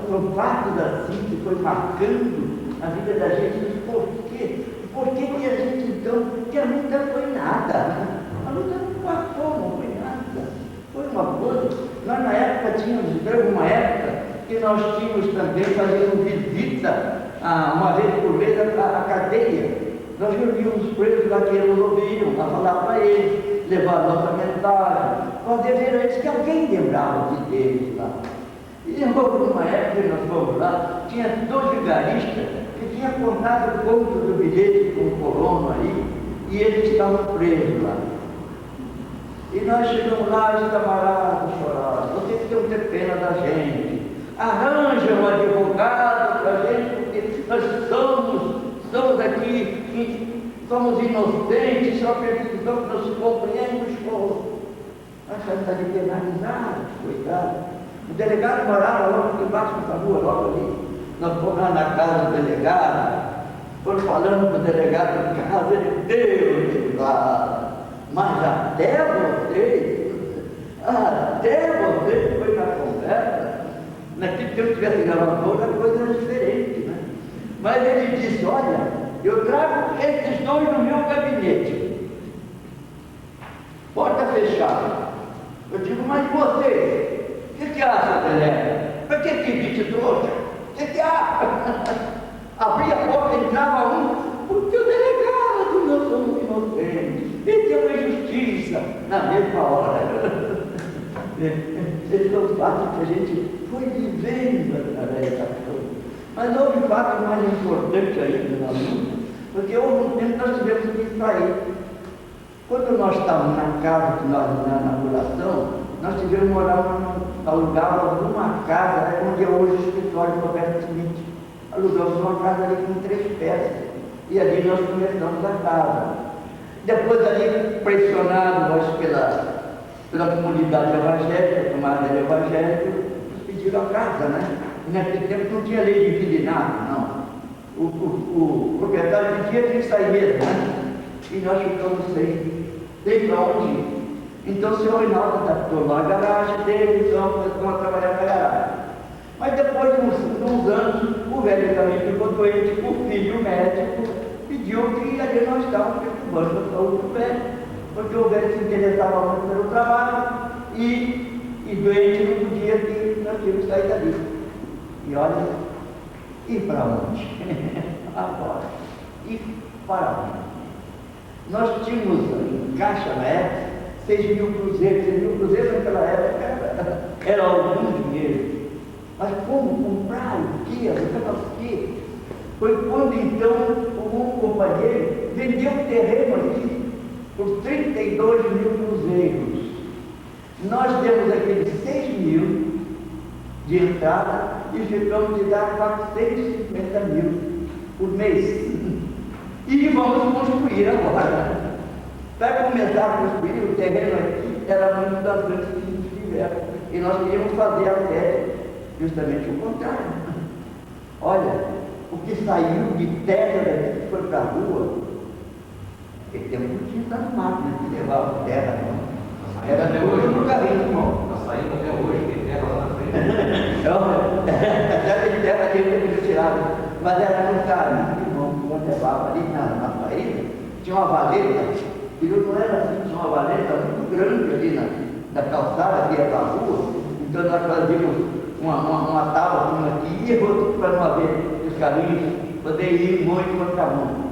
são fatos assim que foi marcando a vida da gente, por quê? Por que que a gente então, que a luta foi nada, a luta não passou, não foi nada, foi uma coisa. Nós na época tínhamos, teve uma época que nós tínhamos também fazendo visita uma vez por mês à cadeia. Nós reuníamos os presos lá que eles ouviam, a falar para eles, levar nossa mensagem, fazer ver a eles que alguém lembrava de Deus lá. E numa época que nós fomos lá, tinha 2 vigaristas que tinham contado o conto do bilhete com o colono aí, e eles estavam presos lá. E nós chegamos lá, os camaradas choraram, vocês têm que ter pena da gente, arranja um advogado para a gente, porque nós somos aqui, somos inocentes, só precisamos que nós compreendemos como. Nós estamos ali penalizados, coitado. O delegado morava logo embaixo da rua, logo ali. Nós fomos lá na casa do delegado, foram falando com o delegado em casa, ele deu lá. Mas até vocês foi na conversa, naquele tempo que tivesse gravador, a coisa era diferente, né? Mas ele disse, olha, eu trago esses 2 no meu gabinete, porta fechada. Eu digo, mas você, o que acha, delegado? Para que te trouxe? O que acha? Abria a porta, entrava um, porque o delegado, nós somos inocentes, e tem uma injustiça na mesma hora. Esses são os fatos que a gente foi vivendo através da coisa. Mas houve um fato mais importante ainda na luta, porque houve um tempo que nós tivemos que sair. Quando nós estávamos na casa, na inauguração, nós tivemos que morar, alugávamos uma casa, onde é hoje o escritório do Roberto Smith. Alugamos uma casa ali com 3 peças, e ali nós começamos a casa. Depois ali, pressionado, acho, pela comunidade evangélica, tomada de evangélico, nos pediram a casa, né? E naquele tempo não tinha lei de inquilinato, não. O proprietário pedia que sair mesmo, né? E nós ficamos sem para onde ir. Então o senhor Reinaldo adaptou lá a garagem dele, então começamos a trabalhar na garagem. Mas depois de uns anos, o velho também ficou doente, o filho médico pediu que ali nós estávamos perturbando a saúde do velho, porque o velho se interessava muito pelo trabalho e doente não podia que nós tínhamos que sair dali. E olha, e para onde? Agora, e para onde? Nós tínhamos em caixa na época 6 mil cruzeiros. 6 mil cruzeiros naquela época era algum dinheiro. Mas como comprar o quê? O quê? Foi quando então um companheiro vendeu o terreno ali por 32 mil cruzeiros. Nós demos aqueles 6 mil de entrada e ficamos de dar 450 mil por mês. E vamos construir agora. Para começar a construir, o terreno aqui era muito das grandes que a gente tiveram. E nós queríamos fazer até justamente o contrário. Olha, o que saiu de terra daqui foi para a rua, porque tem um pouquinho das máquinas que levavam terra, não. Era até hoje no carrinho, irmão. Está saindo até hoje, tem terra lá na frente. Até tem terra que ele tirava, mas era no carrinho, irmão, quando levava ali na saída, tinha uma valeta, e não era assim, tinha uma valeta muito grande ali na calçada, que ia para a rua, então nós fazíamos uma tábua uma aqui e outra para não haver os carrinhos, poder ir muito contra muito.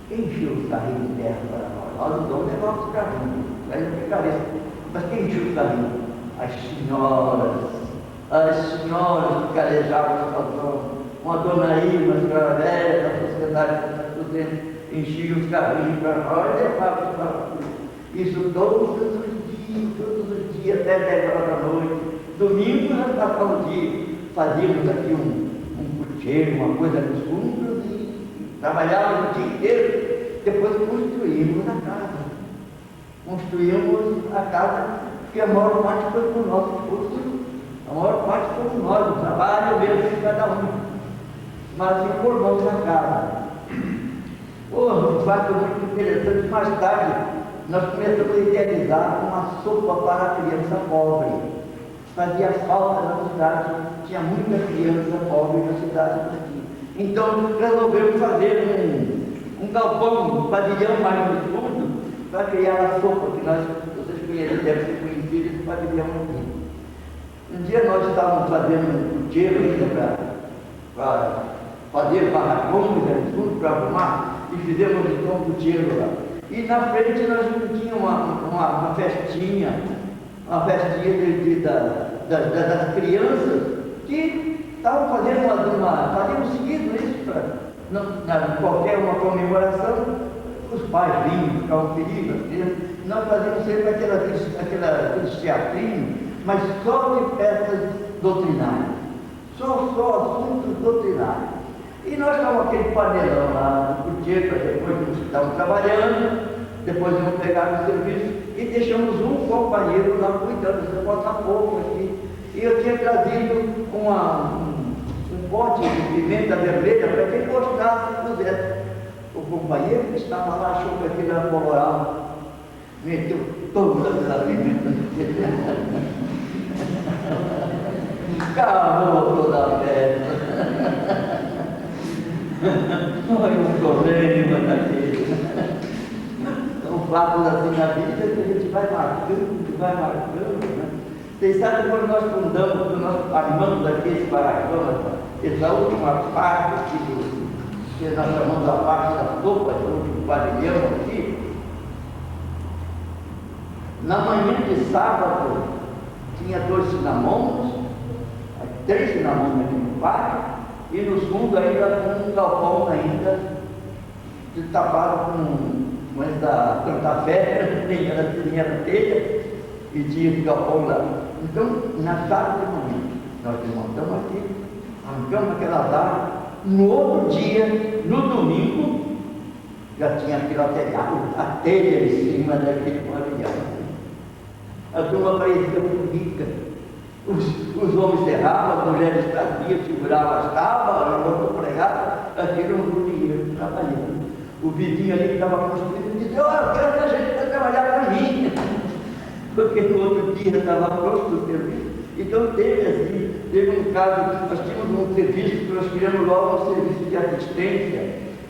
Encheu os carrinhos de terra para nós. Nós não vamos levar os carrinhos, aí não fica cabeça. Mas quem encheu os carrinhos? As senhoras que calejavam os patrões, uma dona Irma, a senhora velha da sociedade enchia os carrinhos para nós e levava os carrinhos. Isso todos os dias, até 10 horas da noite. Domingo nós passávamos o dia, fazíamos aqui um puteiro, uma coisa nos fundos e trabalhávamos o dia inteiro. Depois construímos a casa. Construímos a casa, porque a maior parte foi para o nosso esforço, a maior parte foi para nós, o trabalho mesmo de cada um. mas informamos a casa. Um fato muito interessante, mais tarde nós começamos a idealizar uma sopa para a criança pobre. Fazia falta na cidade, tinha muita criança pobre na cidade daqui. Então resolvemos fazer um galpão, um pavilhão mais no fundo, para criar a sopa, que vocês conhecem, devem ser conhecidos, esse pavilhão aqui. Um dia nós estávamos fazendo um puteiro ainda para fazer barracões, tudo para arrumar, e fizemos então um puteiro lá. E na frente nós tínhamos uma festinha das crianças que estavam fazendo faziam seguido isso para qualquer uma comemoração, os pais vinham, ficavam felizes, as crianças. Nós fazíamos sempre aqueles teatrinhos, mas só de peças doutrinárias, só assuntos doutrinários. E nós estávamos aquele panelão lá no puteiro, depois que estávamos trabalhando, depois vamos pegar no serviço e deixamos um companheiro lá cuidando, você bota pouco aqui. E eu tinha trazido um pote de pimenta vermelha para quem gostasse do dentro. O companheiro que estava lá achou que aquilo era colorado, meteu toda aquela pimenta acabou toda a festa. Olha um problema daquele. São fatos assim na vida que a gente vai marcando, né? Vocês sabem quando nós fundamos, quando nós armamos aqui esse barracão, essa última parte que nós chamamos a parte da sopa, esse último pavilhão aqui, na manhã de sábado tinha 2 cinamons, 3 cinamons aqui no pátio, e no fundo ainda um galpão ainda tapado com essa cantafé, tinha telha e tinha esse galpão lá. Então, na sala de manhã, nós desmontamos aqui, arrancamos aquelas árvores. No outro dia, no domingo, já tinha telhado, a telha em cima daquele pavilhão. A turma parecia muito rica. Os homens serravam, as mulheres traziam, seguravam as tábuas, o outro pregado, aquilo não tinha dinheiro trabalhando. O vizinho ali que estava construindo disse: eu quero que a gente vai trabalhar para mim. Porque no outro dia estava pronto o serviço. Então teve um caso, nós tínhamos um serviço que nós criamos logo um serviço de assistência,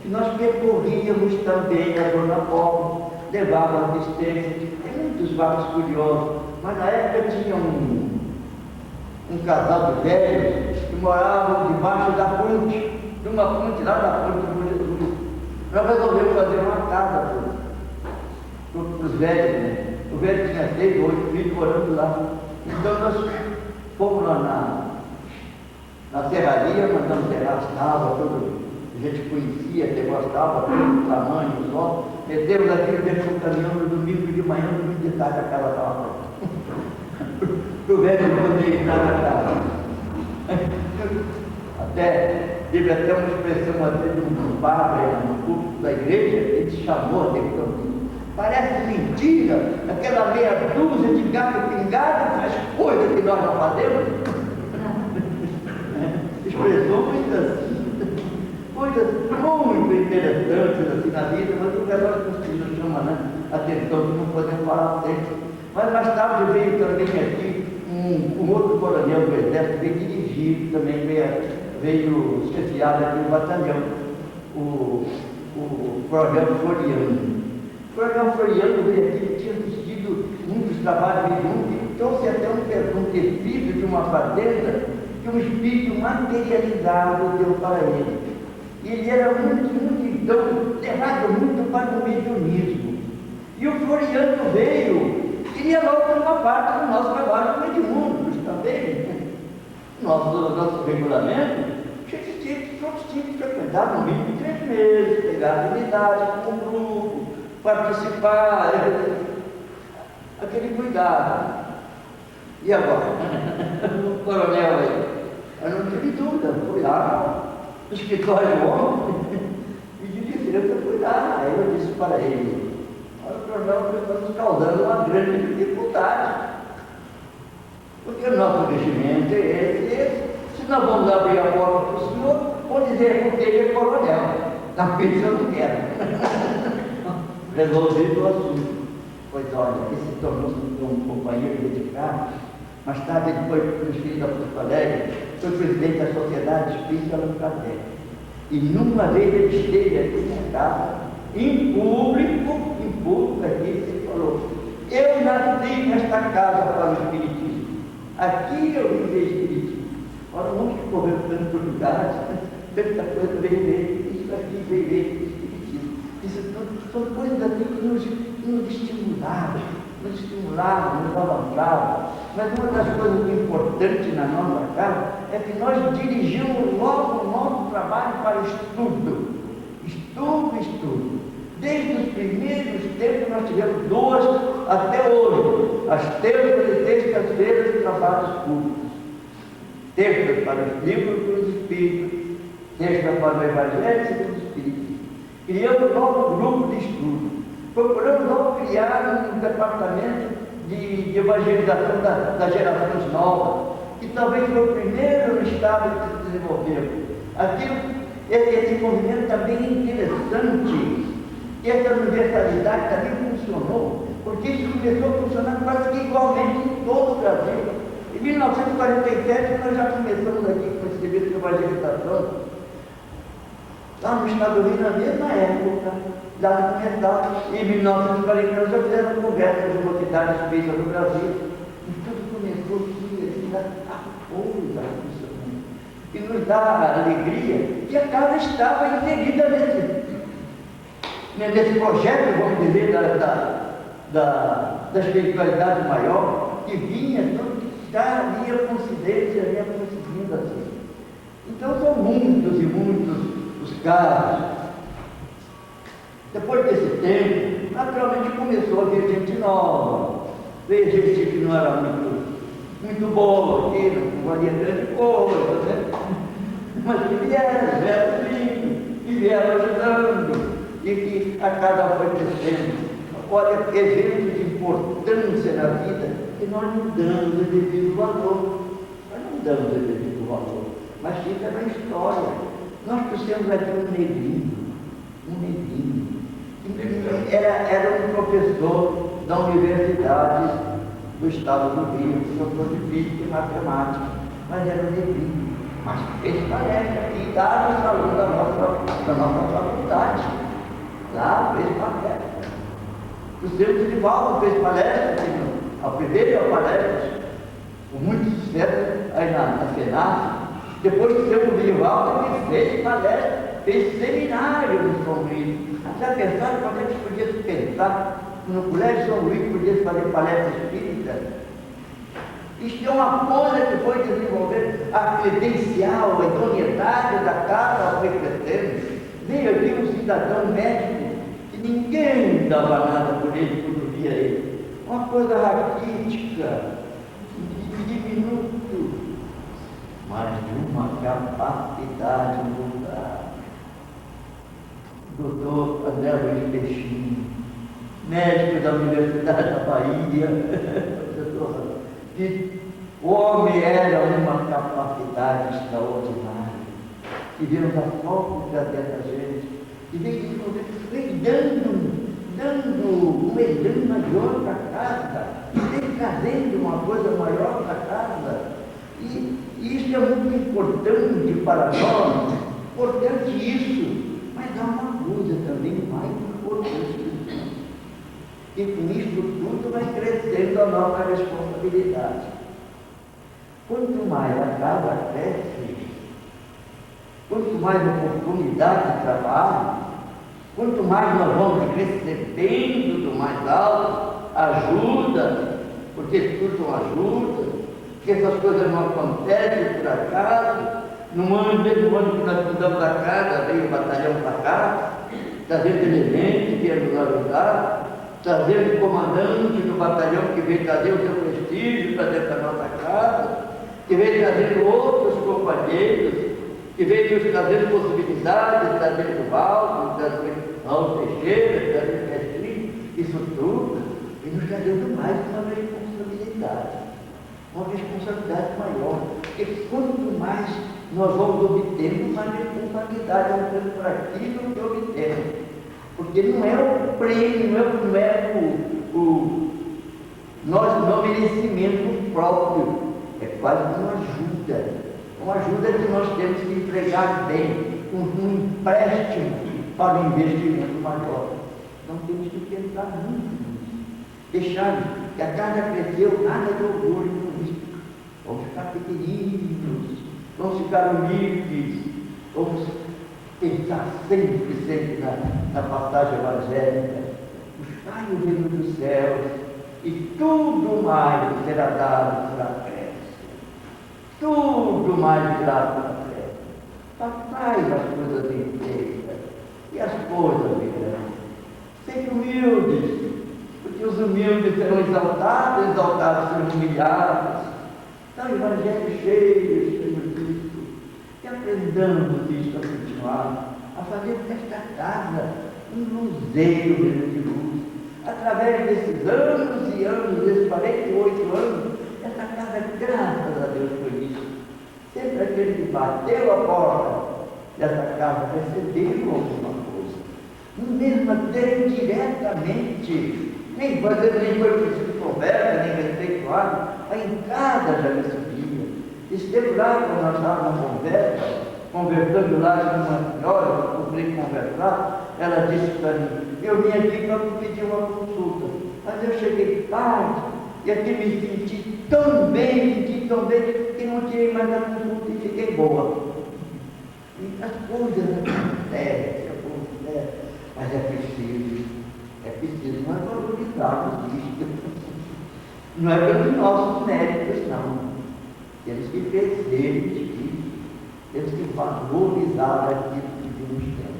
que nós percorríamos também a Zona Pobre, levava assistência. Tem muitos fatos curiosos, mas na época tinha um casal de velhos que moravam debaixo da ponte, de uma ponte lá da ponte do Jesus. Nós resolvemos fazer uma casa para os velhos, né? O velho tinha 6 ou 8 filhos morando lá. Então nós fomos lá na serraria, mandamos serrar as tábuas, a gente conhecia, pegou as tábuas, todo o tamanho, o sol, metemos aquilo dentro do caminhão no domingo de manhã, no domingo de tarde a casa estava pronta. Para o velho poder entrar na casa. Teve até uma expressão até de um padre no culto da igreja, ele chamou a atenção. Parece mentira, aquela meia dúzia de gato pingado faz coisas que nós não fazemos. Expressou coisas muito interessantes assim na vida, mas o relógio nos chama a atenção que não podemos falar sempre. Mas mais tarde veio também aqui um outro coronel do exército, veio dirigir, também veio chefiar aqui o batalhão, o coronel Floriano. O coronel Floriano veio aqui, tinha assistido muitos trabalhos de junto, e trouxe até um tecido de uma fazenda que um espírito materializado deu para ele. E ele era muito, então, levado muito para o mediunismo. E o Floriano veio, queria logo tomar parte do nosso trabalho mediúnicos também. Nosso regulamento, todos tinham que frequentar no mínimo 3 meses, pegar habilidade com o grupo, participar, aquele cuidado. E agora? O coronel aí, eu não tive dúvida, fui lá no escritório do homem e de licença fui lá. Aí eu disse para ele: olha, o coronel, está nos causando uma grande dificuldade, porque o nosso regimento é esse. Se nós vamos abrir a porta para o senhor, vou dizer, porque ele é coronel. Na pizza eu não quero. Resolvido o assunto. Pois olha, ele se tornou um companheiro dedicado. Mais tarde ele foi transferido a Porto Alegre, foi presidente da Sociedade Espírita Allan Kardec. E numa vez ele esteve aqui na casa, em público, aqui ele falou: eu nasci nesta casa para o Espiritismo. Aqui eu vivi Espiritismo. Ora, não que correu tantos lugares, tanta coisa veio ver, isso aqui veio ver Espiritismo. Isso tudo são coisas assim que nos estimularam, nos avançavam. Mas uma das coisas importantes na nossa casa é que nós dirigimos logo o nosso trabalho para estudo. Estudo. Desde os primeiros tempos nós tivemos 2 até hoje, as terças e sextas-feiras de trabalhos públicos. Terças para os livros dos Espíritos, terças para o Evangelho segundo os Espíritos. Criamos um novo grupo de estudo. Procuramos logo criar um departamento de evangelização das gerações novas, que talvez foi o primeiro no estado que se desenvolveu. Esse movimento também é interessante. Essa universalidade também funcionou, porque isso começou a funcionar quase que igualmente em todo o Brasil. Em 1947 nós já começamos aqui com esse serviço de evangelização. Lá no estado do Rio, na mesma época, lá no começar, em 1940 nós já fizemos um congresso de mocidade espírita no Brasil. E tudo começou aqui, a coisa funcionando. E nos dá alegria que a casa estava inserida nesse projeto, vamos dizer, da espiritualidade maior, que vinha, tudo que ia conseguindo assim. Então são muitos e muitos os casos. Depois desse tempo, naturalmente começou a vir gente nova, veio gente que não era muito boa aqui, não valia grande coisa, né? Mas que vieram ajudando. E que a casa foi crescendo. Olha, eventos de importância na vida que nós não damos o devido valor. Nós não damos o devido valor, mas fica na história. Nós trouxemos aqui um neguinho. Era um professor da Universidade do Estado do Rio, professor de Física e Matemática, mas era um neguinho. Mas fez palestra aqui, lá no salão da nossa faculdade. Lá fez palestra. O seu Divaldo fez palestra, a primeira palestra, com muito sucesso aí na Senat. Depois do seu Divaldo, ele fez palestra, fez seminário no São Luís. Já pensaram quando é que podia se pensar no Colégio São Luís podia se fazer palestra espírita? Isso é uma coisa que foi desenvolvendo a credencial, a idoneidade da casa foi crescendo. Veio aqui um cidadão médico que ninguém dava nada por ele quando via ele. Uma coisa raquítica, diminuto, mas de uma capacidade vulgar. Doutor André Luiz Peixinho, médico da Universidade da Bahia, que o homem era uma capacidade extraordinária. E vemos a foco dessa gente, e vem dando um elan maior para a casa, e vem trazendo uma coisa maior para a casa. E isso é muito importante para nós, importante isso, mas há uma coisa também mais importante. E com isso tudo vai crescendo a nossa responsabilidade. Quanto mais a casa cresce, quanto mais oportunidade de trabalho, quanto mais nós vamos recebendo do mais alto, ajuda, porque tudo ajuda, porque essas coisas não acontecem por acaso. No ano que nós mudamos a casa, veio o batalhão para cá, trazendo elementos que iam nos ajudar, trazendo o comandante do batalhão que veio trazer o seu prestígio para dentro da nossa casa, que veio trazendo outros companheiros, que veio nos trazendo possibilidades, trazendo o Valdo, trazendo Raul Teixeira, trazendo Mestre, isso tudo, e nos trazendo mais uma responsabilidade maior, porque quanto mais nós vamos obtendo uma responsabilidade por aquilo que obtemos. Porque não é o prêmio, não é o nosso merecimento próprio, é quase uma ajuda que nós temos que empregar bem, um empréstimo para um investimento maior. Então temos que pensar muito nisso. Deixar que a casa cresceu, nada de orgulho com isso. Vamos ficar pequeninos, vamos ficar humildes, vamos pensar sempre na passagem evangélica. Buscai o reino dos céus e tudo mais será dado por acréscimo. Tudo mais será por acréscimo. Passai as coisas inteiras e as coisas virão. Sejam humildes, porque os humildes serão exaltados, exaltados serão humilhados. Então, o Evangelho cheio disso. E aprendamos isto a continuar, a fazer desta casa um luzeiro de luz. Através desses anos e anos, desses 48 anos, essa casa, graças a Deus por isso. Sempre aquele que bateu a porta dessa casa recebeu alguma coisa. Mesmo até diretamente, nem foi preciso conversa, nem respeituado, mas em casa já recebia. Esteve lá quando nós estávamos na conversa, conversando lá com uma senhora, eu procurei conversar, ela disse para mim, eu vim aqui para pedir uma consulta, mas eu cheguei tarde, e aqui me senti tão bem, que não tirei mais a consulta e fiquei boa. E as coisas acontecem, mas é preciso nós valorizarmos isso. Não é pelos nossos méritos, não. Temos que crescer nisso, temos que valorizar aquilo que Deus tem.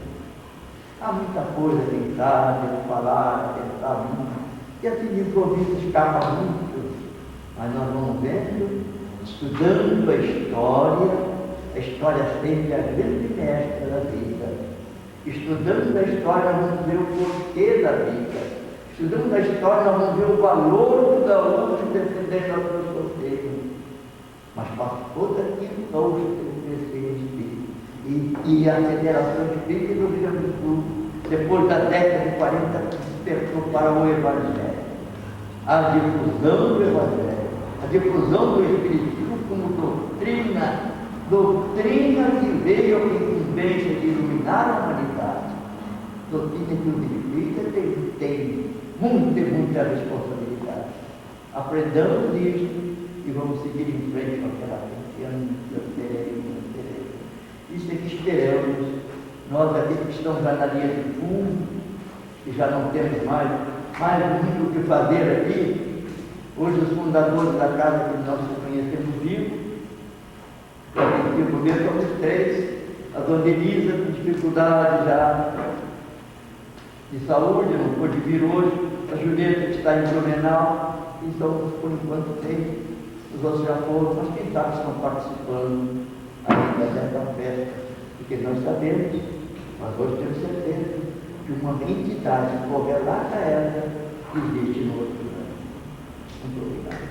Há muita coisa a pensar, a falar, a pensar muito, e assim de improviso escapa muito, mas nós vamos vendo, estudando a história sempre é a grande mestra da vida. Estudando a história, vamos ver o porquê da vida. Estudando a história, vamos ver o valor da luz defendendo a sua solteira. Mas passou daquilo que hoje tem que crescer em espírito. E a Federação Espírita do Rio Grande do Sul, depois da década de 40, despertou para o Evangelho. A difusão do Evangelho, a difusão do Espiritismo como doutrina que veio a incumbência de iluminar a humanidade. Doutrina que o espírita tem muita responsabilidade. Aprendamos isto e vamos seguir em frente com aquela confiança. Isso é que esperamos. Nós aqui que estamos na linha de fundo, que já não temos mais muito o que fazer aqui. Hoje os fundadores da casa que nós conhecemos vivos, o primeiro somos 3, a dona Elisa com dificuldade já de saúde, não pôde vir hoje, a Julieta que está em Blumenau, e somos por enquanto 3, os outros já foram, mas quem sabe estão participando ainda dessa festa, porque nós sabemos, mas hoje temos certeza que uma entidade correlata a ela existe no outro mundo. Muito obrigado.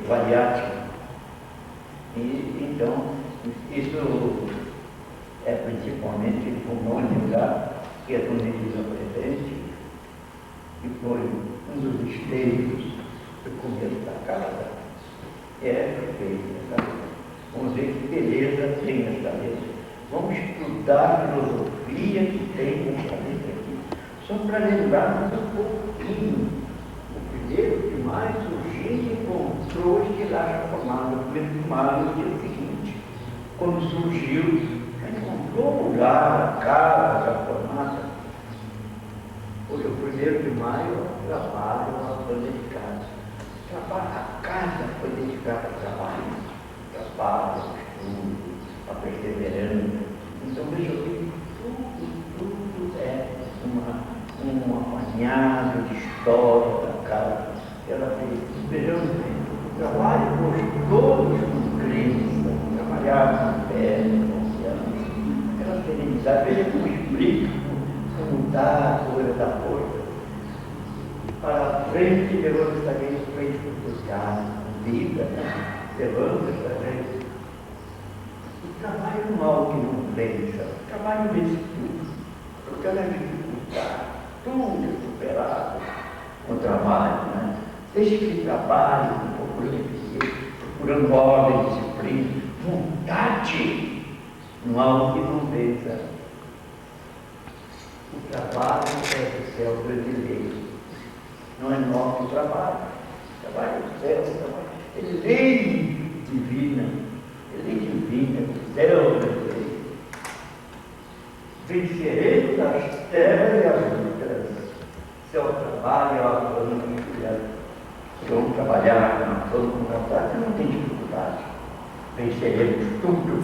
variático. E, então, isso é principalmente o pulmônio lá, que é do nível presente, que foi um dos esteios do começo da casa. É perfeito. Vamos ver que beleza tem essa letra. Vamos estudar a filosofia que tem nessa letra aqui. Só para lembrarmos um pouquinho. O 1º de maio surgiu e encontrou este laço formado no 1º de maio, no dia seguinte. Quando surgiu, encontrou o lugar, a casa formada. Porque o 1º de maio, o trabalho foi dedicado. A casa foi dedicada ao trabalho, estudo, a perseverança. Então, veja que tudo é um apanhado de história da casa. Ela fez, vejamos bem, o trabalho gostoso com crença, trabalhar com fé, confiança, aquela serenidade. Veja como explica, como dá a coisa da força. Para frente, levando essa vez frente para os casos, vida, levando essa vez. O trabalho não é algo que não pensa, o trabalho vence tudo, porque ela é dificuldade, tudo é superado com o trabalho, né? Seja que trabalhe, procurando ordem, disciplina, vontade, não há algo que não vença. O trabalho é do céu brasileiro. Não é nosso trabalho. O trabalho do céu, é lei divina. É lei divina do céu brasileiro. Venceremos as terras e as lutas. Seu trabalho é a família. Vamos trabalhar com vontade, não tem dificuldade. Venceremos tudo.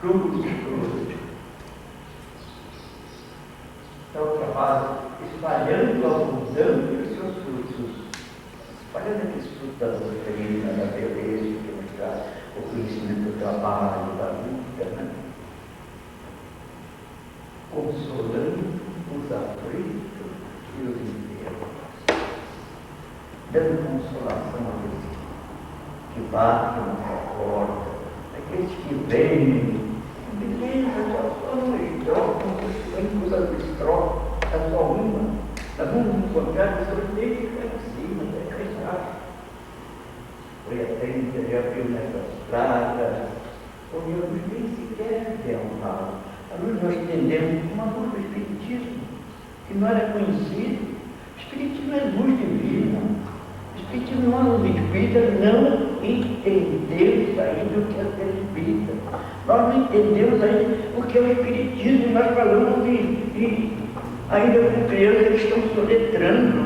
Tudo. Então, o trabalho espalhando, abundando os seus frutos, espalhando aqueles frutos da doutrina, da beleza, que mostrar o conhecimento do trabalho, da luta, né? Consolando os aflitos e os enfermos, dando consolação àqueles que batem na porta, aqueles que vêm. Beleza, só não estrofam, os das estrofas, é só uma. Nós vamos encontrar o sorteio que vai em cima, vai rezar. Foi atenta, já viu nessas pragas, olhamos nem sequer ver um mal. A luz nós entendemos como uma luz do Espiritismo, que não era conhecido. O Espiritismo é luz divina. O Espiritismo não é luz espírita, não entendemos ainda o que é ser espírita. Nós não entendemos ainda o que é o Espiritismo, nós falamos ainda com crianças que estão soletrando.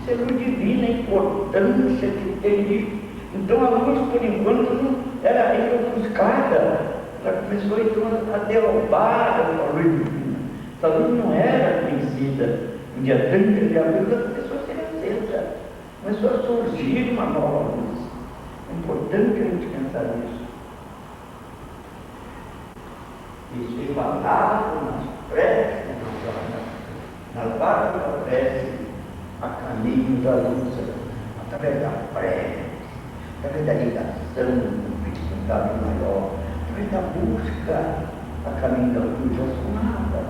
Isso é luz divina, a importância que tem disso. Então a luz, por enquanto, não era ainda ofuscada. Ela começou então a derrubar a luz divina. Essa luz não era conhecida. No dia 30 de abril, ela começou a ser acesa. Começou a surgir uma nova luz. É importante a gente pensar nisso. E se falava nas preces, nas vagas da prece, a caminho da luz, através da prece, através da ligação com o espiritualidade maior, através da busca a caminho da luz, a sonada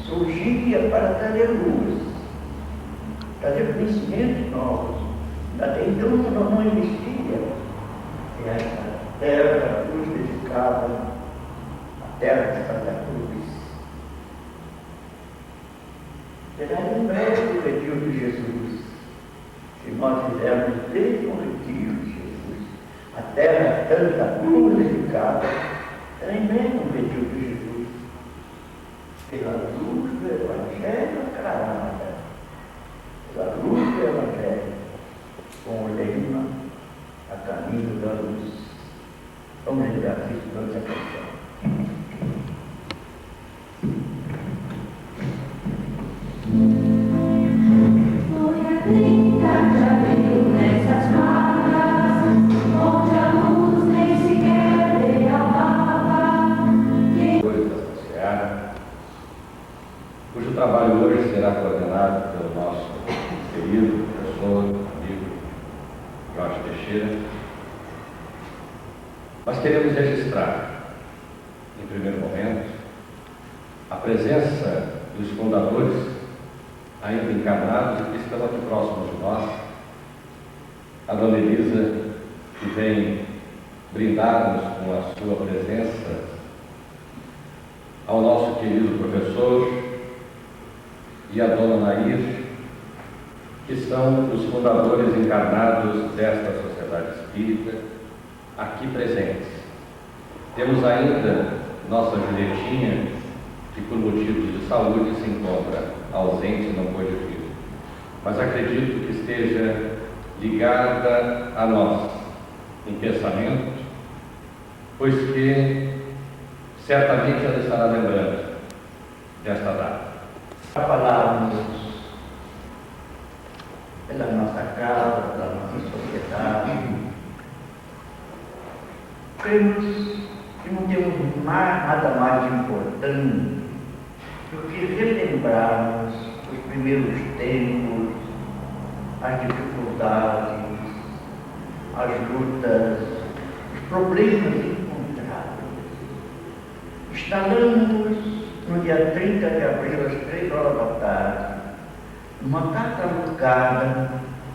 surgia para trazer luz, trazer conhecimentos novos. Até então não existia essa terra da luz dedicada, a terra de Santa Cruz. Será em breve o retiro de Jesus. Se nós fizermos desde o retiro de Jesus, a terra Santa Cruz dedicada, será em breve o retiro de Jesus. Pela luz do Evangelho aclarada, pela luz do Evangelho, com o lema a caminho da luz. Vamos lembrar disso durante a canção. Foi a 30 de abril nessas matas, onde a luz nem sequer realçava. Da Seara, cujo trabalho hoje será coordenado pelo nosso querido professor, amigo Teixeira, nós queremos registrar, em primeiro momento, a presença dos fundadores, ainda encarnados e que estão aqui próximos de nós, a Dona Elisa, que vem brindar-nos com a sua presença, ao nosso querido professor e a Dona Nair, que são os fundadores encarnados desta Sociedade Espírita, aqui presentes. Temos ainda nossa Julietinha, que por motivos de saúde se encontra ausente e não pôde vir, mas acredito que esteja ligada a nós em pensamento, pois que certamente ela estará lembrando desta data. Para falarmos pela nossa casa, pela nossa sociedade, cremos que não temos nada mais importante do que relembrarmos os primeiros tempos, as dificuldades, as lutas, os problemas encontrados. Instalamos no dia 30 de abril, às 3 horas da tarde, numa casa alugada,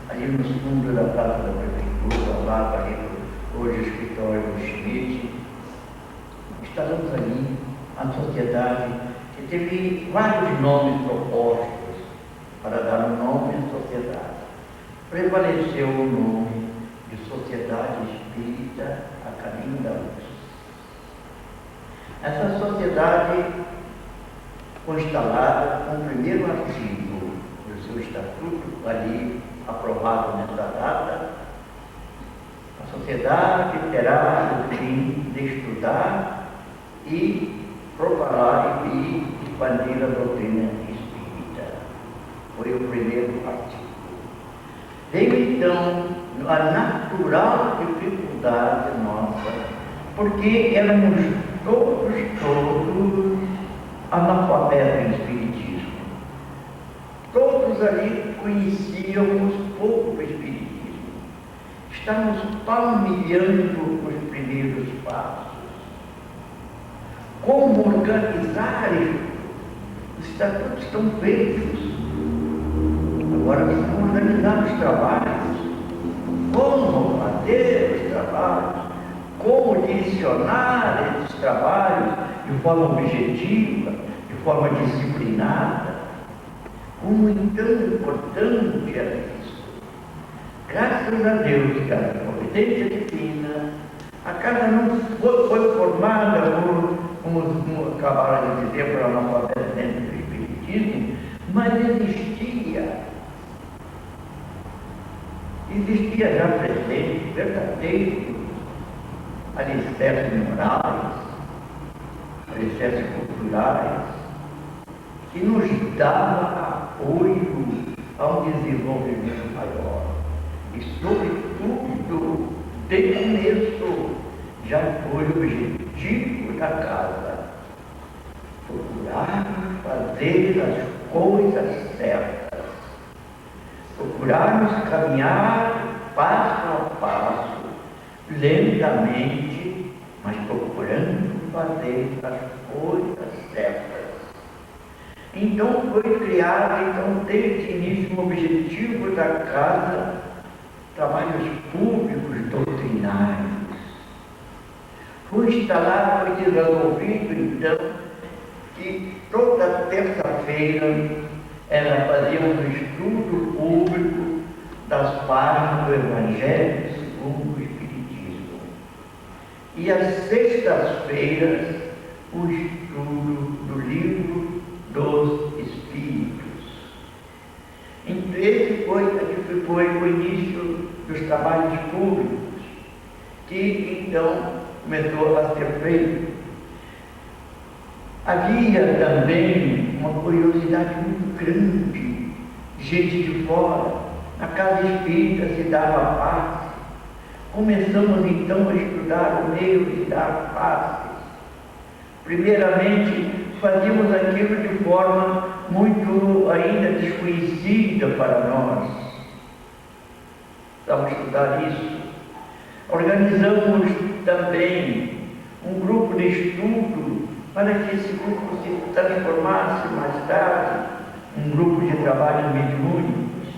ali nos fundos da Praça da Prefeitura, lá ali hoje o escritório do Schmidt. Instalamos ali a sociedade, que teve vários nomes propostos para dar um nome à sociedade. Prevaleceu o nome de Sociedade Espírita a Caminho da Luz. Essa sociedade foi instalada com o primeiro artigo do seu estatuto, ali aprovado nessa data. A sociedade terá o fim de estudar e propagar e expandir a doutrina espírita. Foi o primeiro artigo. Veio então a natural dificuldade nossa, porque éramos todos analfabetos em espiritismo. Todos ali conhecíamos pouco do espiritismo. Estamos palmilhando os primeiros passos. Como organizar isso? Os estatutos estão feitos. Agora precisamos organizar os trabalhos. Como fazer os trabalhos? Como direcionar esses trabalhos de forma objetiva, de forma disciplinada? Como então importante é isso? Graças a Deus, que a providência divina, a casa não foi formada por, como acabaram de dizer, por analfabeto dentro do espiritismo, mas existia já presente, verdadeiro, alicerces morais, alicerces culturais, que nos dava apoio a um desenvolvimento maior. E, sobretudo, desde o começo, já foi o objetivo da casa. Procurar fazer as coisas certas. Procurarmos caminhar passo a passo, lentamente, mas procurando fazer as coisas certas. Então foi criado, desde o início, o objetivo da casa, trabalhos públicos doutrinários. Foi instalado, foi desenvolvido, então, que toda terça-feira ela fazia um estudo público das páginas do Evangelho segundo o Espiritismo. E às sextas-feiras, o estudo do livro dos Espíritos. Então, esse foi o início dos trabalhos públicos, que então começou a ser feito. Havia também uma curiosidade muito grande, gente de fora. Na casa espírita se dava passe. Começamos então a estudar o meio de dar passes. Primeiramente, fazíamos aquilo de forma muito ainda desconhecida para nós. Vamos estudar isso Organizamos também um grupo de estudo para que esse grupo se transformasse mais tarde em um grupo de trabalho mediúnicos.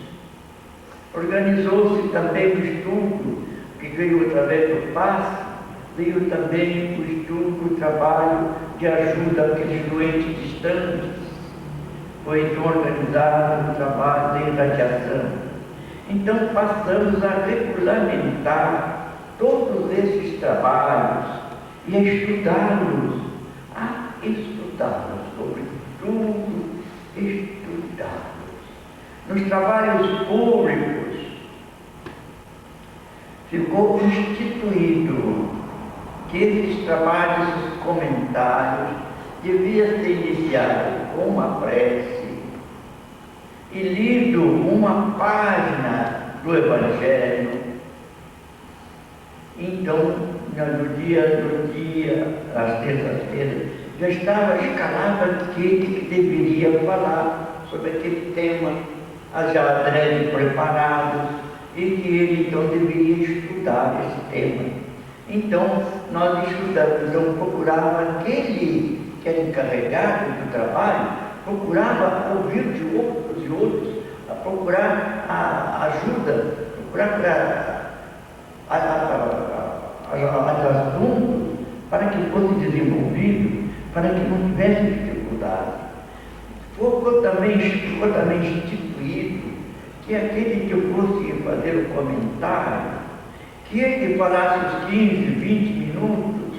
Organizou-se também o estudo, que veio através do passe, veio também o estudo, o trabalho de ajuda àqueles doentes distantes. Foi então organizado o trabalho de irradiação. Então passamos a regulamentar todos esses trabalhos e a estudá-los, sobretudo estudá-los. Nos trabalhos públicos ficou instituído que esses trabalhos, esses comentários, deviam ser iniciados com uma prece e lido uma página do Evangelho. Então, no dia, às terças-feiras, já estava escalado aquele que deveria falar sobre aquele tema, já preparados, e que ele então deveria estudar esse tema. Então, nós estudamos, então procurava aquele que era encarregado do trabalho, procurava ouvir de outros, a procurar a ajuda, procurar assuntos para que fosse desenvolvido, para que não tivesse dificuldade. Ficou também instituído que aquele que fosse fazer o comentário, que ele falasse os 15, 20 minutos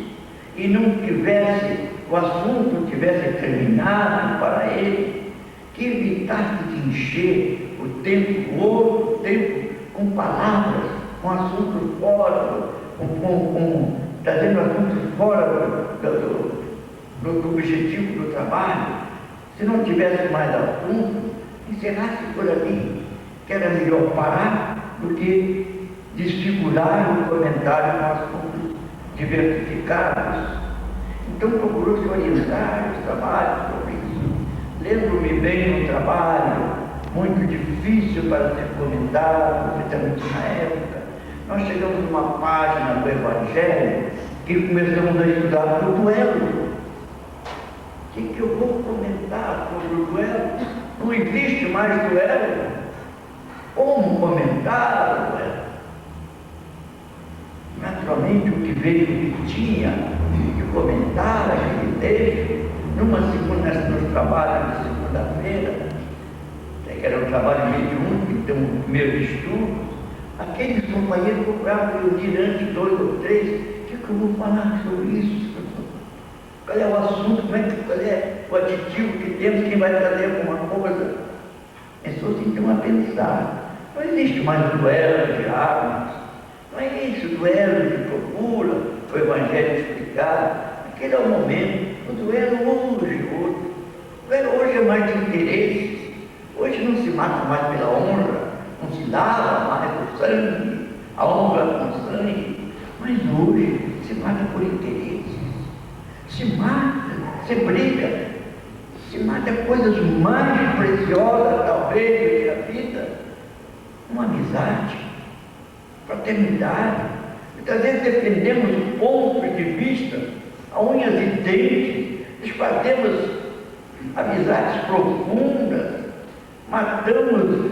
e não tivesse, o assunto tivesse terminado para ele, que evitasse de encher o tempo com palavras, com assuntos fora, trazendo assuntos fora do objetivo do trabalho. Se não tivesse mais assunto, encerrasse por ali, que era melhor parar do que desfigurar o comentário com assuntos diversificados. Então procurou-se orientar os trabalhos sobre isso. Lembro-me bem um trabalho muito difícil para ser comentado, principalmente na época. Nós chegamos a uma página do Evangelho que começamos a estudar o duelo. O que eu vou comentar sobre o duelo? Não existe mais duelo. Como comentar o duelo? Naturalmente, o que veio que tinha de comentar aquele texto, nos trabalhos de segunda-feira, que era um trabalho mediúnico, então, o primeiro estudo, aqueles companheiros procuravam reunir antes 2 ou 3, o que eu vou falar sobre isso? Qual é o assunto, qual é o aditivo que temos, quem vai trazer alguma coisa? Pessoas então a pensar, não existe mais duelo de armas, não é isso, duelo de procura, o Evangelho explicar, aquele é o momento, o duelo hoje. O duelo hoje é mais de interesse, hoje não se mata mais pela honra, não se lava mais o sangue, a honra com sangue, mas hoje se mata por interesse. Se mata, se briga, se mata coisas mais preciosas, talvez, do que a vida. Uma amizade, fraternidade. Muitas vezes defendemos pontos de vista, a unhas e dentes, desfazemos amizades profundas, matamos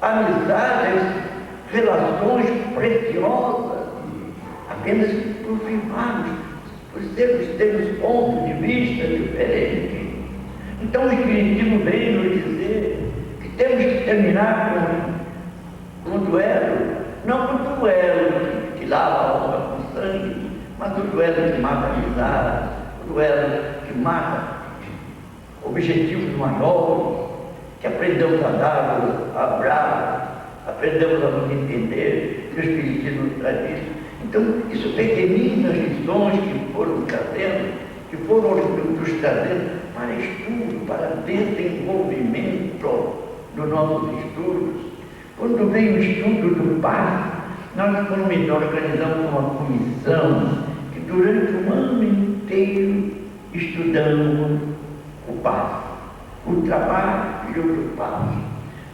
amizades, relações preciosas, apenas por privarmos, por termos pontos de vista diferentes. Então o Espiritismo veio nos dizer que temos que terminar com o duelo, não com o duelo que lava a honra com sangue, mas o duelo que mata a amizade, o duelo que mata objetivos maiores, que aprendemos a dar, a abraço, aprendemos a nos entender, que o Espiritismo nos traz isso. Então, isso pequeninas lições que foram trazendo, que foram nos trazendo para estudo, para desenvolvimento dos nossos estudos. Quando vem o estudo do passe, nós organizamos uma comissão que durante um ano inteiro estudamos o passe, o trabalho do passe.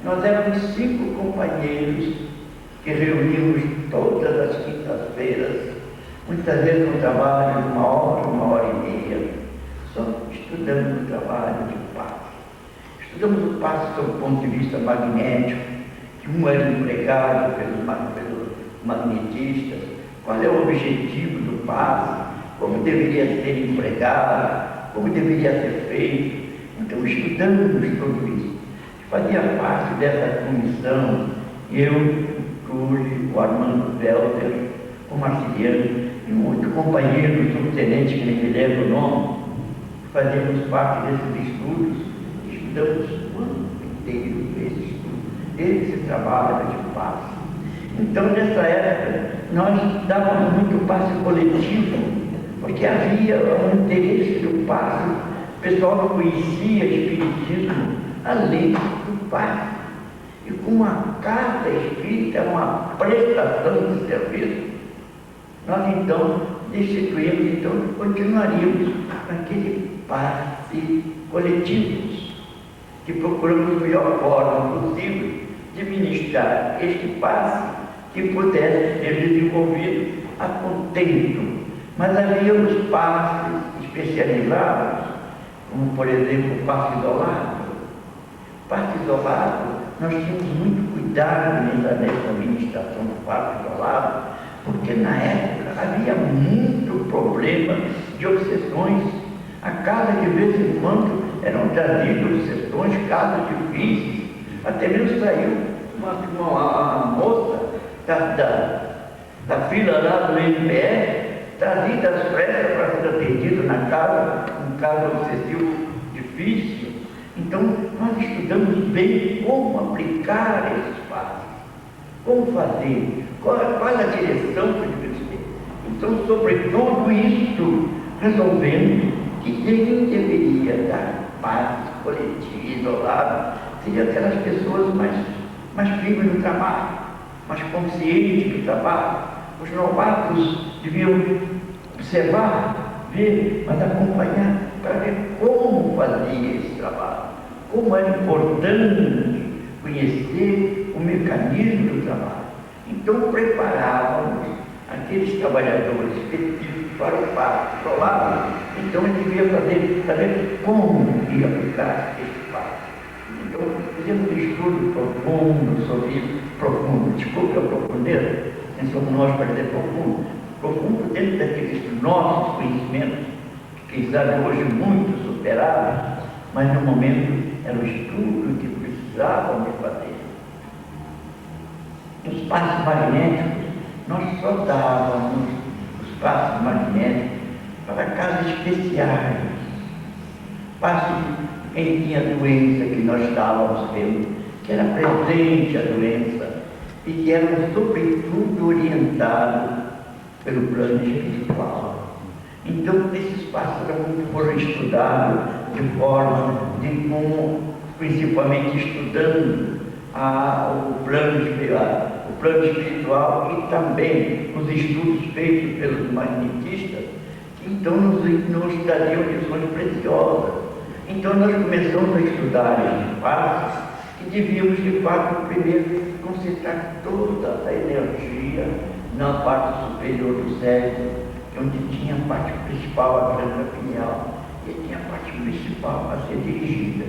Nós éramos 5 companheiros que reunimos todas as quintas-feiras, muitas vezes no trabalho, 1 hora e meia, só estudando o trabalho de passe. Estudamos o passe sob o ponto de vista magnético, que um era empregado pelos magnetistas, qual é o objetivo do passe, como deveria ser empregado, como deveria ser feito. Então estudamos tudo isso. Fazia parte dessa comissão, eu, o Armando Welter, o Marciliano e um outro companheiro, o subtenente, que nem me lembro o nome, fazíamos parte desses estudos, estudamos o ano inteiro esse estudo, esse trabalho de passe. Então, nessa época, nós dávamos muito passe coletivo, porque havia um interesse do passe, o pessoal não conhecia espiritismo além do passe. E com uma carta escrita, uma prestação de serviço, nós então destituímos, então continuaríamos naquele passe coletivo, que procuramos a melhor forma possível de ministrar este passe que pudesse ser desenvolvido a contento. Mas havia os passes especializados, como por exemplo o passe isolado. O passe isolado, nós tínhamos muito cuidado nessa administração do passe isolado, porque na época havia muito problema de obsessões. A casa de vez em quando eram trazidas obsessões, casos difíceis. Até mesmo saiu uma moça da fila lá do MPR, trazida às pressas para ser atendida na casa, um caso obsessivo difícil. Então, nós estudamos bem como aplicar esses passos, como fazer, qual a direção que devemos ter. Então, sobre tudo isso, resolvemos que quem deveria dar passos coletivos, isolados, seriam aquelas pessoas mais firmes no trabalho, mais conscientes do trabalho. Os novatos deviam observar, ver, mas acompanhar, para ver como fazia esse trabalho, como era importante conhecer o mecanismo do trabalho. Então preparávamos aqueles trabalhadores específicos para o passo isolado. Então ele devia saber como ia aplicar esse passo. Então fizemos um estudo profundo sobre isso, desculpe a profundeza, nem somos nós para dizer profundo dentro daqueles nossos conhecimentos, que quem sabe hoje muito superados, mas no momento era o estudo que precisavam de fazer. Os passos magnéticos, nós só dávamos os passos magnéticos para casos especiais. Passos quem tinha doença que nós estávamos vendo, que era presente a doença e que eram sobretudo orientados pelo plano espiritual. Então, esses passos foram estudados de forma de como, principalmente estudando o plano espiritual e também os estudos feitos pelos magnetistas, que então nos dariam lições preciosas. Então, nós começamos a estudar esses passos e devíamos, de fato, primeiro concentrar toda a energia na parte superior do cérebro, onde tinha a parte principal, a glândula pineal, e tinha a parte principal a ser dirigida.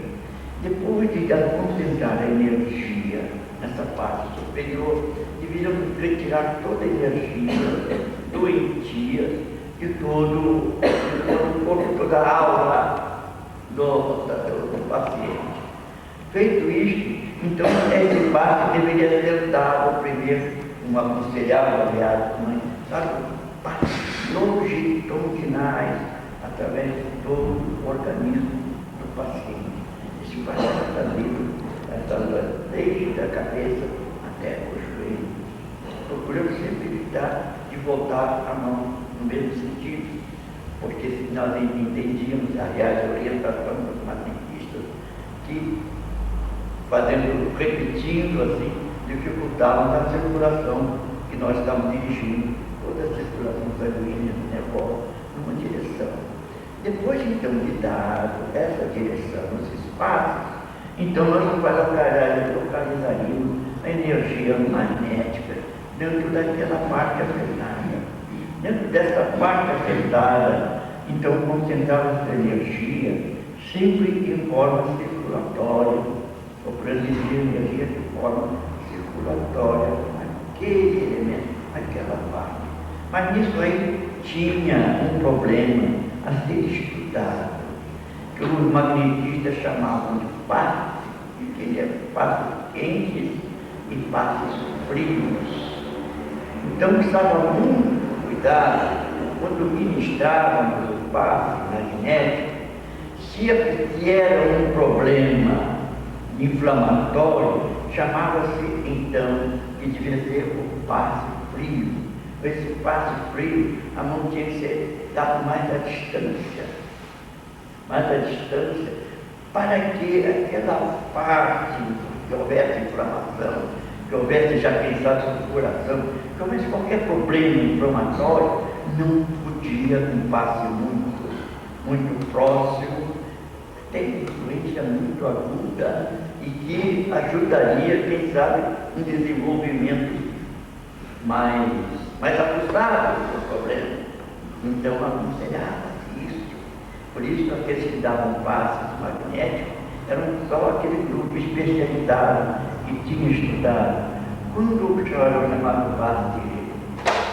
Depois de concentrar a energia nessa parte superior, devíamos retirar toda a energia doentia de todo o corpo, toda a aura do paciente. Feito isto, então esse passo deveria ser dado primeiro, aconselhava, aliás, passos longitudinais através de todo o organismo do paciente. Esse passo está trazido desde a cabeça até o joelho. Procuramos sempre evitar de voltar a mão no mesmo sentido, porque nós entendíamos, aliás, a orientação dos magnetistas, que repetindo assim, dificultávamos a circulação que nós estávamos dirigindo, toda a circulação sanguínea do nervoso numa direção. Depois então de dar essa direção nos espaços, então nós localizaríamos a energia magnética dentro daquela parte afetada. Dentro dessa parte afetada, então concentrava-se a energia sempre em forma circulatória, ou transmitir energia de forma circulatória, aquele elemento, aquela parte. Mas nisso aí tinha um problema a ser estudado, que os magnetistas chamavam de passes, que ele é passes quentes e passes frios. Então precisava muito cuidado quando ministrávamos o passe magnético, se era um problema inflamatório, chamava-se então que devia ser o passe frio. Esse passe frio, a mão tinha que ser dada mais à distância, para que aquela parte que houvesse inflamação, que houvesse já pensado sobre o coração, que houvesse qualquer problema inflamatório, não podia um passe muito próximo, ter influência muito aguda e que ajudaria, quem sabe, um desenvolvimento mais acusado do problema. Então, aconselhava-se isso. Por isso, aqueles que davam passes magnéticos eram só aquele grupo especializado que tinha estudado. Quando o chamado passe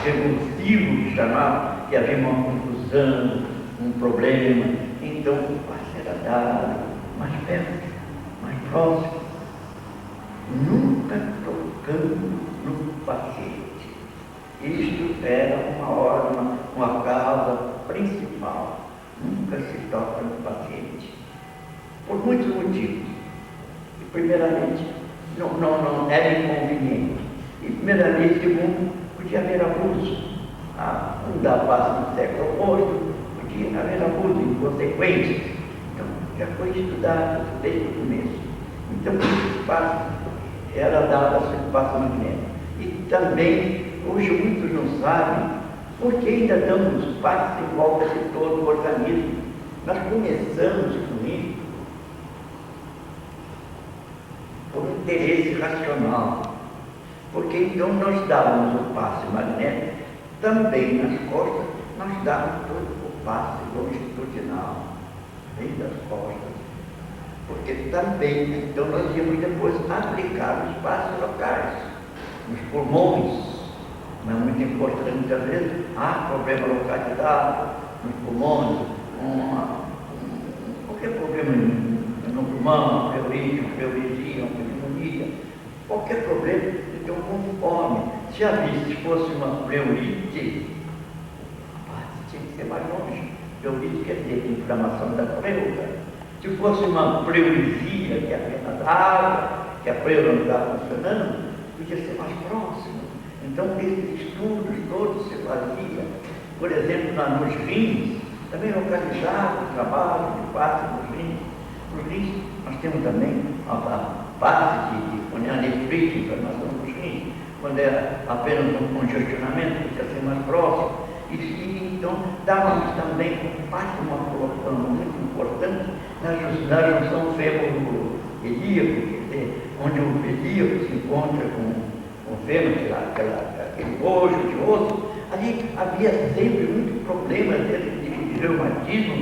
revulsivo, que chamava, que havia uma confusão, um problema, então o passe era dado mais perto, mais próximo, nunca tocando no paciente. Isto era uma causa principal. Nunca se toca no paciente. Por muitos motivos. E, primeiramente, não era inconveniente. E, primeiramente, segundo, podia haver abuso. Um dá passo no sexo oposto, podia haver abuso em consequências. Então, já foi estudado desde o começo. Então, esse passo era dado a passo magnético. E também, hoje muitos não sabem, porque ainda damos passos em volta de todo o organismo. Nós começamos com isso por um interesse racional. Porque então nós dávamos o passe magnético, também nas costas, nós dávamos todo o passe longitudinal, desde as costas. Porque também, então nós íamos depois aplicar os passes locais, nos pulmões. Não é muito importante, muitas vezes, há problema localizado nos pulmões, qualquer problema no pulmão, pleurite, pleuresia, pneumonia, qualquer problema, então conforme, se fosse uma pleurite, tinha que ser mais longe. Pleurite quer dizer inflamação da pleura. Se fosse uma pleuresia, que é apenas água, que a pleura não está funcionando, podia ser mais próximo. Então, esses estudos todos se fazia, por exemplo, nos rins, também localizado o trabalho de passe nos rins. Nos rins, nós temos também a parte de anefrite, inflamação dos rins, quando era apenas um congestionamento, podia ser mais próximo. E então, dávamos também parte de uma colocação muito importante na junção fêmur-ilíaco, quer dizer, onde o ilíaco se encontra com o fêmur, aquele bojo de osso. Ali havia sempre muito problema de reumatismo,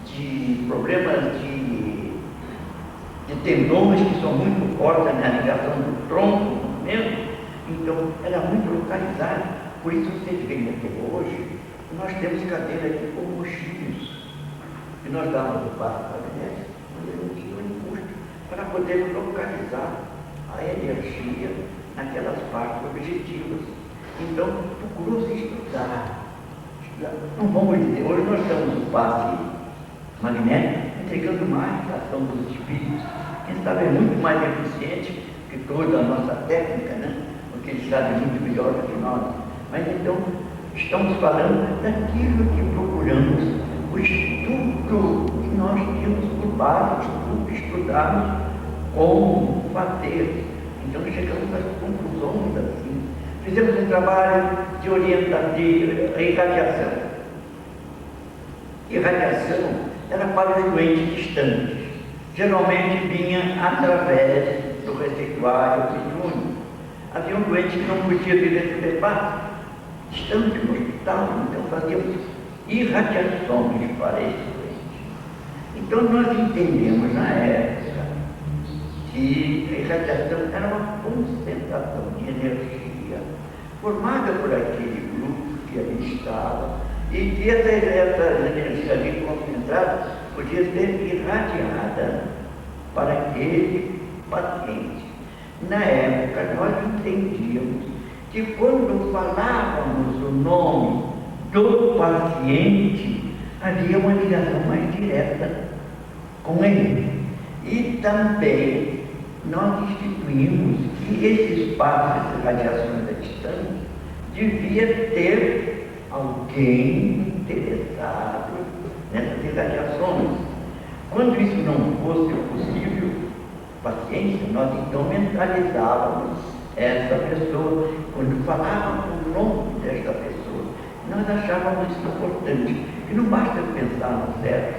de problemas de tendões que são muito fortes na ligação do tronco, no movimento. Então, era muito localizado. Por isso, vocês veem até hoje, nós temos cadeira aqui com mochilos, que nós dávamos o passo magnético, mas não tinha um custo para poder localizar a energia naquelas partes objetivas. Então, procurou-se estudar. Não vamos dizer, hoje nós estamos no passe magnético, entregando mais a ação dos espíritos. Quem sabe é muito mais eficiente que toda a nossa técnica, né? Porque eles sabem muito melhor do que nós. Mas então, estamos falando daquilo que procuramos, o estudo que nós tínhamos por base, o estudo que estudamos como fazer. Então, chegamos às conclusões assim. Fizemos um trabalho de orientação, de irradiação. Irradiação era para os doentes distantes. Geralmente vinha através do receituário mediúnico. havia um doente que não podia vir receber passe, estamos no hospital, então fazíamos irradiações para esse doente. Então nós entendemos na época que a irradiação era uma concentração de energia formada por aquele grupo que ali estava, e que essa energia ali concentrada podia ser irradiada para aquele paciente. Na época, nós entendíamos que quando falávamos o nome do paciente, havia uma ligação mais direta com ele. E também nós instituímos que esse espaço de radiações à distância devia ter alguém interessado nessas irradiações. Quando isso não fosse possível, paciência, nós então mentalizávamos essa pessoa. Quando falávamos o nome desta pessoa, nós achávamos isso importante. E não basta pensar no cérebro.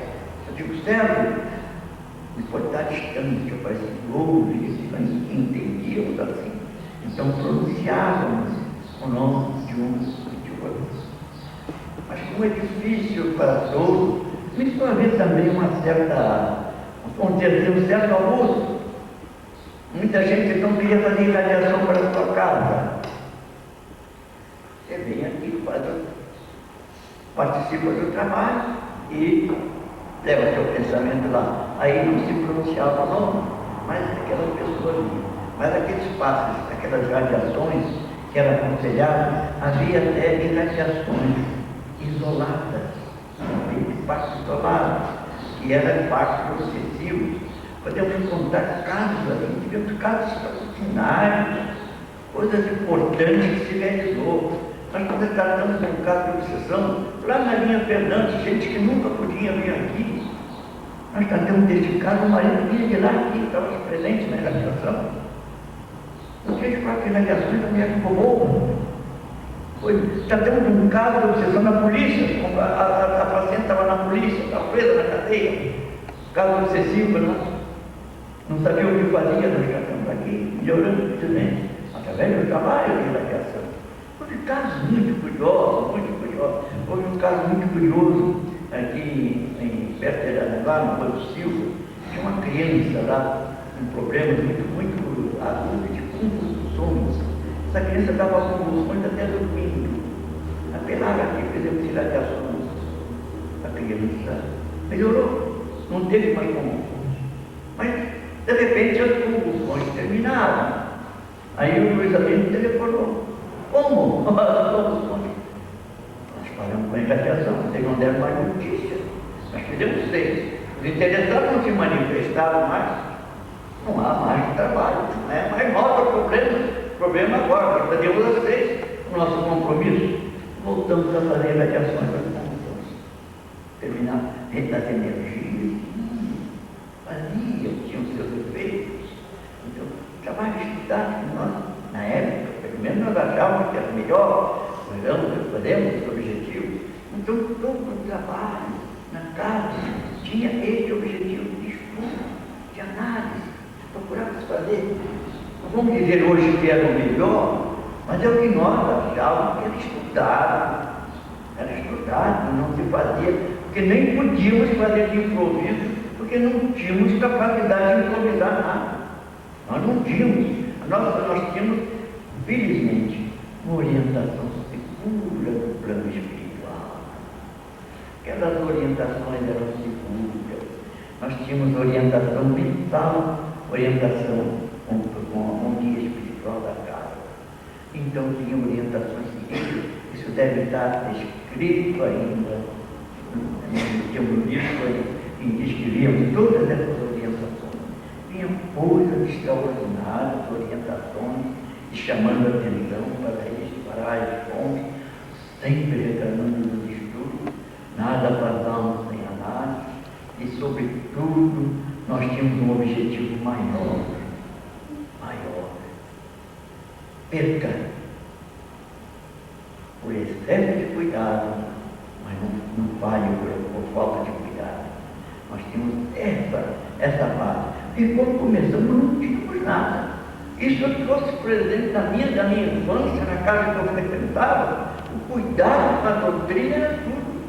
Eu digo, cérebro, não pode estar distante, parece longe, nós entendíamos assim. Então pronunciávamos o nome de um e de outro. Mas como é difícil para todos, isso haver também uma certa, vamos dizer, um certo abuso. Muita gente então queria fazer irradiação para a sua casa. Você vem aqui, participa do trabalho e leva seu pensamento lá. Aí não se pronunciava o nome, mas aquela pessoa ali. Mas aqueles passos, aquelas radiações que eram aconselhadas, havia até irradiações isoladas, impactos isolados, que eram impactos obsessivos. Podemos contar casos ali, tivemos casos extraordinários, coisas importantes que se realizou. Nós quando tratamos de um caso de obsessão, lá na linha Fernandes, gente que nunca podia vir aqui. Nós tratamos desse caso, o marido vinha de lá aqui, estava presente na irradiação. Não sei de quatro irradiações, a mulher ficou boa. Tratamos de um caso de obsessão na polícia, a paciente estava na polícia, estava presa na cadeia. Caso obsessivo, não sabia o que fazia, nós tratamos aqui, melhorando precisamente, através do trabalho de irradiação. Houve casos muito curiosos, muito curiosos. Houve um caso muito curioso aqui perto de Aranaguá, no Porto Silva, tinha uma criança lá, um problema muito agudo de convulsões. Essa criança dava convulsões até dormindo. Apelava aqui, fizemos irradiações. A criança melhorou, não teve mais convulsões. Mas, de repente, as convulsões terminaram. Aí o Luiz Alberto telefonou. Como? As convulsões. Nós paramos com a irradiação, vocês não deram mais notícia. Nós fizemos 6. Os interessados não se manifestaram mais. Não há mais trabalho, não é mais nota o problema agora, nós fazemos as 6, o nosso compromisso. Voltamos a fazer irradiações das convulsões. Terminar das energias. Faziam, tinham seus efeitos. Então, trabalho estudado que nós, na época, pelo menos nós achávamos que era melhor, fazemos esse objetivo. Então, todo o trabalho na casa tinha esse objetivo de estudo, de análise. Procuramos fazer, não vamos dizer hoje que era o melhor, mas é o que nós achávamos que era estudado, não se fazia, porque nem podíamos fazer de improviso, porque não tínhamos capacidade de improvisar nada. Nós não tínhamos, nós tínhamos, felizmente, uma orientação segura do plano espiritual. Aquelas orientações eram seguras, nós tínhamos orientação mental, orientação com um guia espiritual da casa. Então tinha orientações seguidas, isso deve estar escrito ainda, tinha um livro em que escrevíamos todas essas orientações. Tinha coisas extraordinárias, orientações, e chamando a atenção para isso, para as fontes, sempre reclamando dos estudos, nada fazamos sem análise, e sobretudo nós tínhamos um objetivo maior, perca, por excesso de cuidado, mas não falho por falta de cuidado. Nós tínhamos essa base. E quando começamos não tínhamos nada. Isso eu trouxe, por exemplo, da minha infância, na casa que eu frequentava, o cuidado com a doutrina era tudo.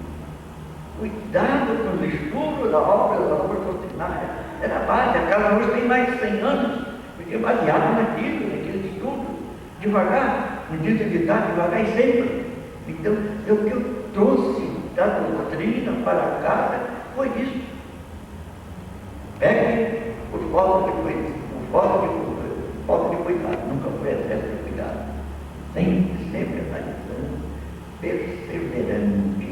Cuidado com os estudos da obra doutrinária. Era a base. A casa hoje tem mais de 100 anos, porque é baseado naquele estudo. Devagar, no dia de dar, devagar e sempre. Então, o que eu trouxe da doutrina para casa foi isso. Pegue por falta de cuidado, nunca foi excesso de cuidado. Sempre analisando, perseverante,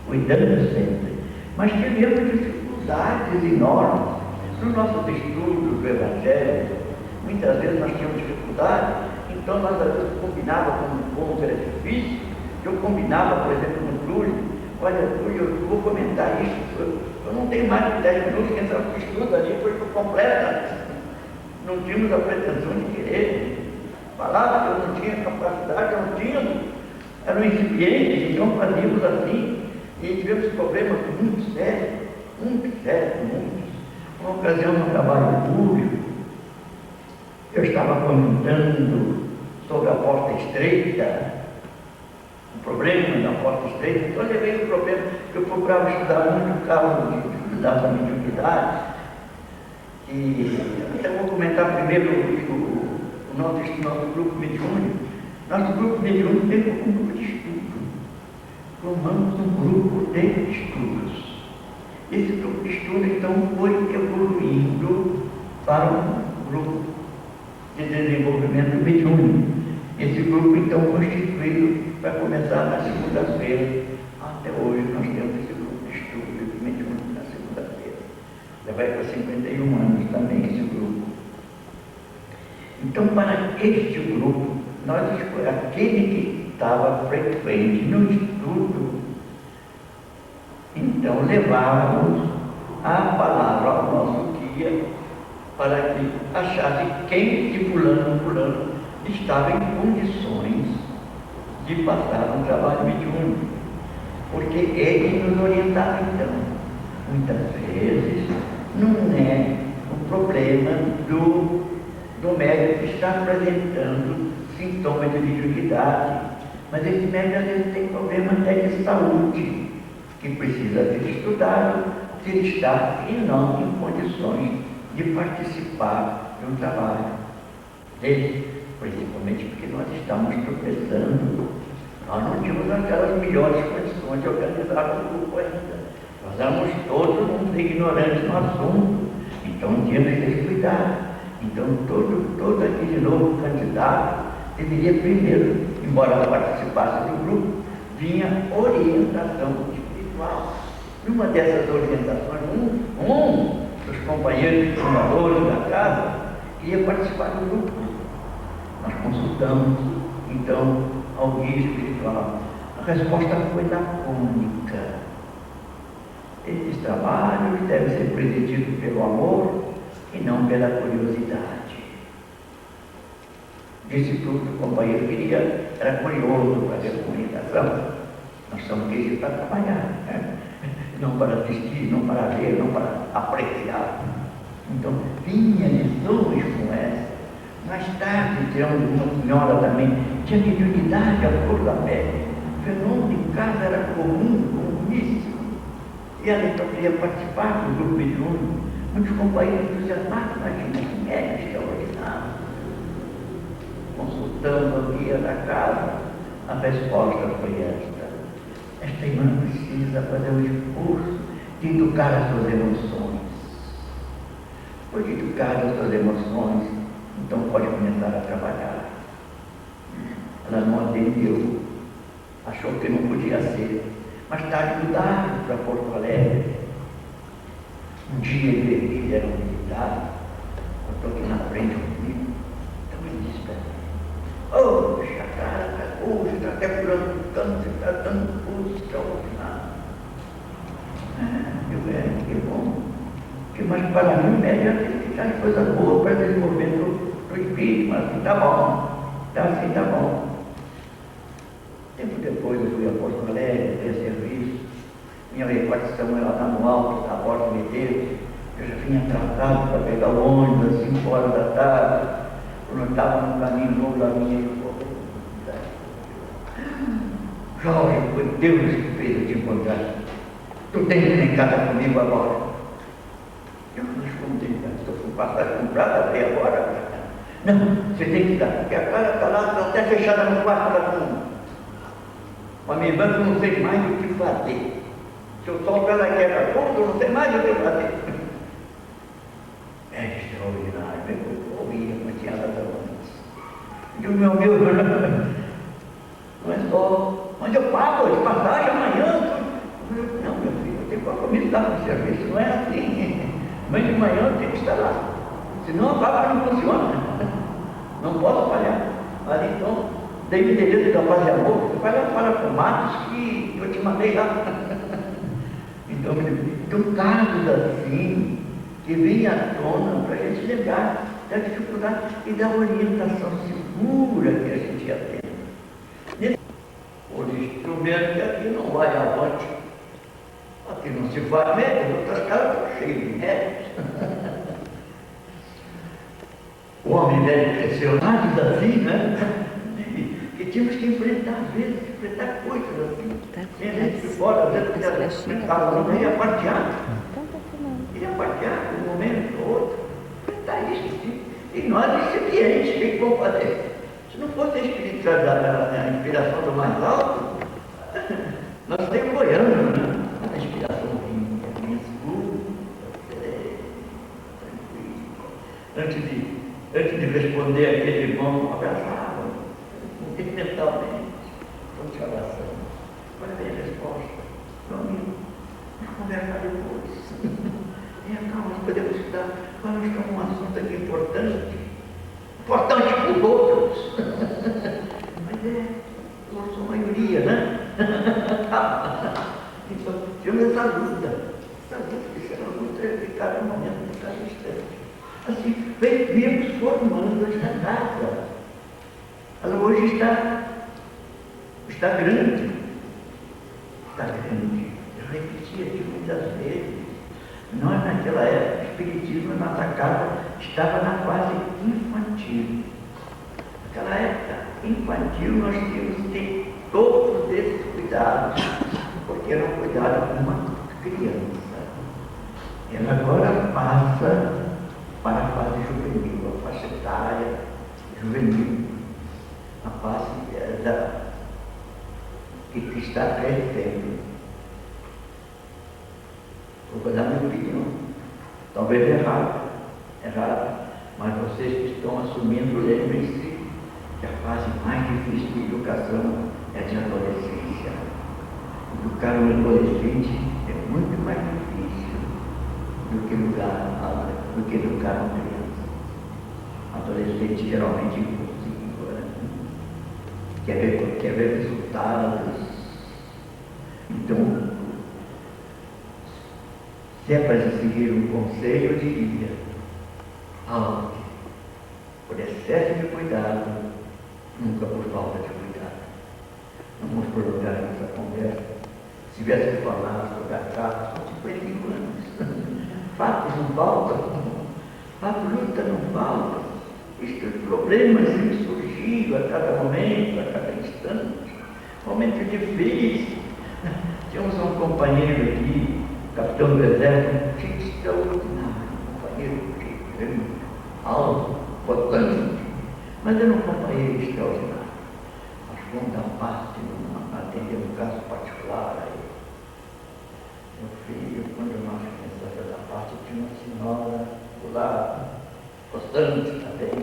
cuidando sempre. Mas tivemos dificuldades enormes nos nossos estudos do Evangelho. Muitas vezes nós tínhamos dificuldade, então nós às vezes combinávamos como era difícil. Eu combinava, por exemplo, no Túlio, olha, Túlio, eu vou comentar isso, eu não tenho mais de 10 minutos, quem sabe que estudo ali foi por completa. Não tínhamos a pretensão de querer. Falava que eu não tinha capacidade, eu não tinha, eram incipientes, então fazíamos assim, e tivemos problemas muito sérios. Uma ocasião no trabalho público, eu estava comentando sobre a porta estreita, o problema da porta estreita, então eu levei o problema que eu procurava estudar muito o caso de dificuldade da mediunidade, e eu vou comentar primeiro o nosso grupo mediúnico. Nosso grupo mediúnico tem um grupo de estudo. Formamos um grupo de estudos. Esse grupo de estudo, então, foi evoluindo para um grupo de desenvolvimento mediúnico. Esse grupo, então, constituído para começar na segunda-feira. Até hoje nós temos esse grupo de estudo mediúnico na segunda-feira. Já vai para 51 anos também esse grupo. Então, para este grupo, nós escolhemos aquele que estava frequente no estudo. Então, levávamos a palavra ao nosso guia para que achasse quem de fulano estava em condições de passar um trabalho mediúnico. Porque ele nos orientava, então. Muitas vezes não é o problema do médico que está apresentando sintomas de mediunidade, mas esse médico às vezes tem problema até de saúde, que precisa ser estudado se ele está e não em condições de participar de um trabalho dele, principalmente porque nós estamos tropeçando. Nós não tínhamos aquelas melhores condições de organizar o grupo ainda. Nós éramos todos uns ignorantes no assunto, então tínhamos que cuidar. Então, todo aquele novo candidato deveria primeiro, embora participasse do grupo, vinha orientação espiritual. Numa dessas orientações, um dos companheiros fundadores da casa queria participar do grupo. Nós consultamos, então, ao guia espiritual. A resposta foi lacônica. Esses trabalhos devem ser presididos pelo amor e não pela curiosidade. Disse tudo, o companheiro queria, era curioso para ver a comunicação. Nós somos aqui para trabalhar, né? Não para assistir, não para ver, não para apreciar. Então, tinha lições como essa. Mais tarde, tivemos uma senhora também, tinha mediunidade à flor da pele. O fenômeno em casa era comuníssimo. E ela então queria participar do grupo mediúnico. Muitos companheiros entusiasmados, imagina que médico extraordinário. Consultando a guia da casa, a resposta foi esta. Esta irmã precisa fazer um esforço de educar as suas emoções. Depois de educar as suas emoções, então pode começar a trabalhar. Ela não atendeu, achou que não podia ser. Mais tarde mudaram para Porto Alegre. Um dia eles fizeram visitar, eu estou aqui na frente comigo, então ele disse para mim, poxa, cara, hoje está até furando o canto, você está dando curso extraordinário. Que bom. Mas para mim, médio é que faz coisa boa para desenvolvimento do espírito, mas assim está bom, tá bom. Tempo depois eu fui a Porto Alegre, ter serviço. Minha repartição era lá no alto, na Borda Medeiros. Eu já vinha atrasado para pegar o ônibus às 5 horas da tarde. quando eu estava no caminho novo da minha, ele falou: Jorge, foi Deus que fez eu te encontrar. Tu tens que ir em casa comigo agora. Eu respondi: estou com passagem comprada até agora. Não, você tem que ir lá, porque a casa está lá, está até fechada no quarto lá com a minha irmã, que eu não sei mais o que fazer. Se eu solto ela quebra tudo, eu não sei mais o que fazer. É extraordinário, eu ouvia, mas tinha razão antes. E o meu amigo, não é só, mas eu pago de passagem amanhã. Não, meu filho, eu tenho compromisso lá no serviço, não é assim. Mas de manhã eu tenho que estar lá. Senão a fábrica não funciona. Não posso falhar. Mas então, dei endereço da paz e amor, você vai lá fala com Matos que eu te mandei lá. Então casos assim, que vem à tona para a gente lembrar da dificuldade e da orientação segura que a gente ia ter. O instrumento que aqui não vai avante, aqui não se faz médico, outras casas estão cheias de médicos. O homem velho cresceu mais assim, né? Que tínhamos que enfrentar, às vezes, enfrentar coisas assim. Tem gente de fora, às vezes, enfrentava, não ia partear. Ia partear de um momento ou outro. Enfrentar isso, sim. E nós, recipientes, o que vamos fazer? Se não fosse a inspiração do mais alto, nós estamos boiando, né? A inspiração vinha segura, tranquilo. Antes de responder aquele irmão, abraçava, mentalmente, estou te abraçando. Olha bem a resposta. Meu amigo, vamos conversar depois. Calma, nós podemos estar falando de um assunto aqui importante para os outros. Mas eu sou a maioria, né? Então, temos essa luta. Que será uma luta de cada momento, de cada instante. Assim, vemos formando esta casa. Ela hoje está grande. Está grande. Eu repetia aqui muitas vezes. Nós, naquela época, o Espiritismo, nossa casa, estava na fase infantil. Naquela época infantil, nós tínhamos que ter todos esses cuidados, porque era um cuidado com uma criança. Ela agora passa para a fase juvenil, a faixa etária juvenil, a fase que está crescendo. Vou dar minha opinião, talvez errada, mas vocês que estão assumindo, lembrem-se que a fase mais difícil de educação é de adolescência. Educar um adolescente é muito mais difícil do que educar uma criança. Adolescente geralmente impulsivo, né? Quer ver resultados. Então, se é para seguir um conselho, eu diria: por excesso de cuidado, nunca por falta de cuidado. Vamos prolongar essa conversa. Se tivesse que falar sobre a casa, são 55 anos. Fatos não faltam, luta não falta. Estes problemas têm surgido a cada momento, a cada instante. Momento difícil. Tínhamos um companheiro aqui, capitão do exército, extraordinário, companheiro alto, potente, mas era um companheiro extraordinário. Nós fomos dar parte, atender um caso particular a ele. Meu filho, quando nós começamos a dar parte, tinha uma senhora do lado, postante também.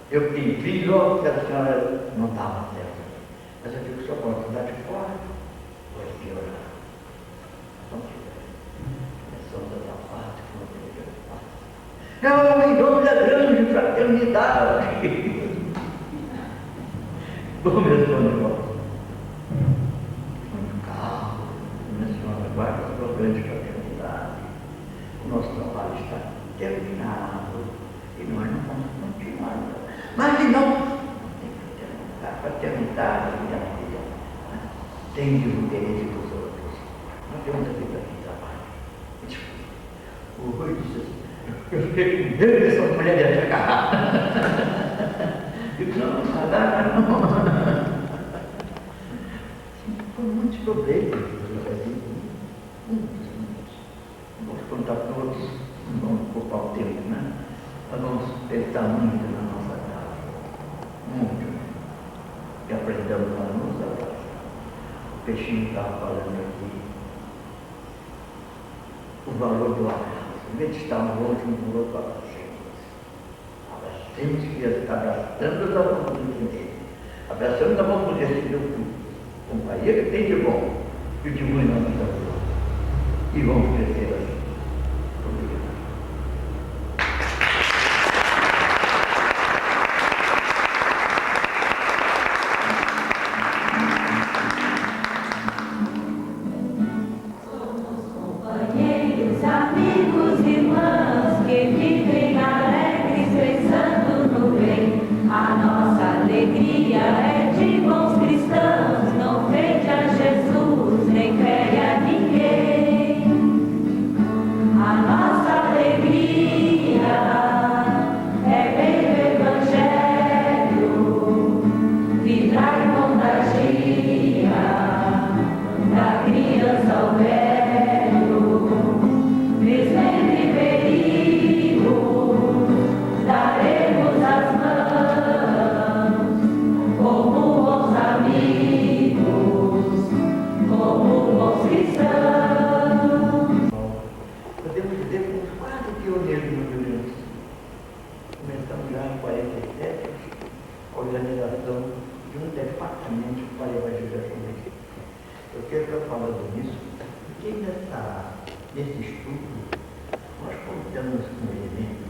Eu vi logo que a senhora não estava certa. Mas eu digo: só pode dar de fora, pode piorar. Vamos começamos a dar parte, em nome da grande fraternidade. Começou o negócio. Muito calmo, começou a guarda da grande fraternidade. O nosso trabalho está terminado e nós não vamos continuar. Mas não tem fraternidade, minha filha. Tem o interesse dos outros. Nós temos a vida aqui trabalho. O Rui disse assim: Eu fiquei com medo dessa mulher dessa agarrada. Eu disse, não, não. Foi muitos problemas. Muitos. Vou contar todos, não vamos ocupar o tempo, né? Nós vamos pensar muito na nossa casa. Muito. E aprendemos a nos abraçar. O Peixinho estava falando aqui. O valor do abraço. Em vez de estar longe, um valor do abraço. Abracemos que abraçando da mão do entender. Abraçando da mão do receber tudo. Companheiro que tem de bom e de ruim na nossa vida. E vamos crescer assim. Obrigado. Companheiros, amigos, irmãos que vivem alegres pensando no bem. A nossa alegria é de bons cristãos, não ofende a Jesus, nem fere a ninguém. A nossa alegria é ver o Evangelho, vibrar e contagia, da criança ao velho, mesmo entre perigos, daremos as mãos, como bons amigos, como bons cristãos. Podemos dizer que fomos quase pioneiros no Rio Grande do Sul. Começamos já em 47 a organização de um departamento para a evangelização da igreja. Eu quero estar falando nisso, porque nesse estudo nós contamos com um elemento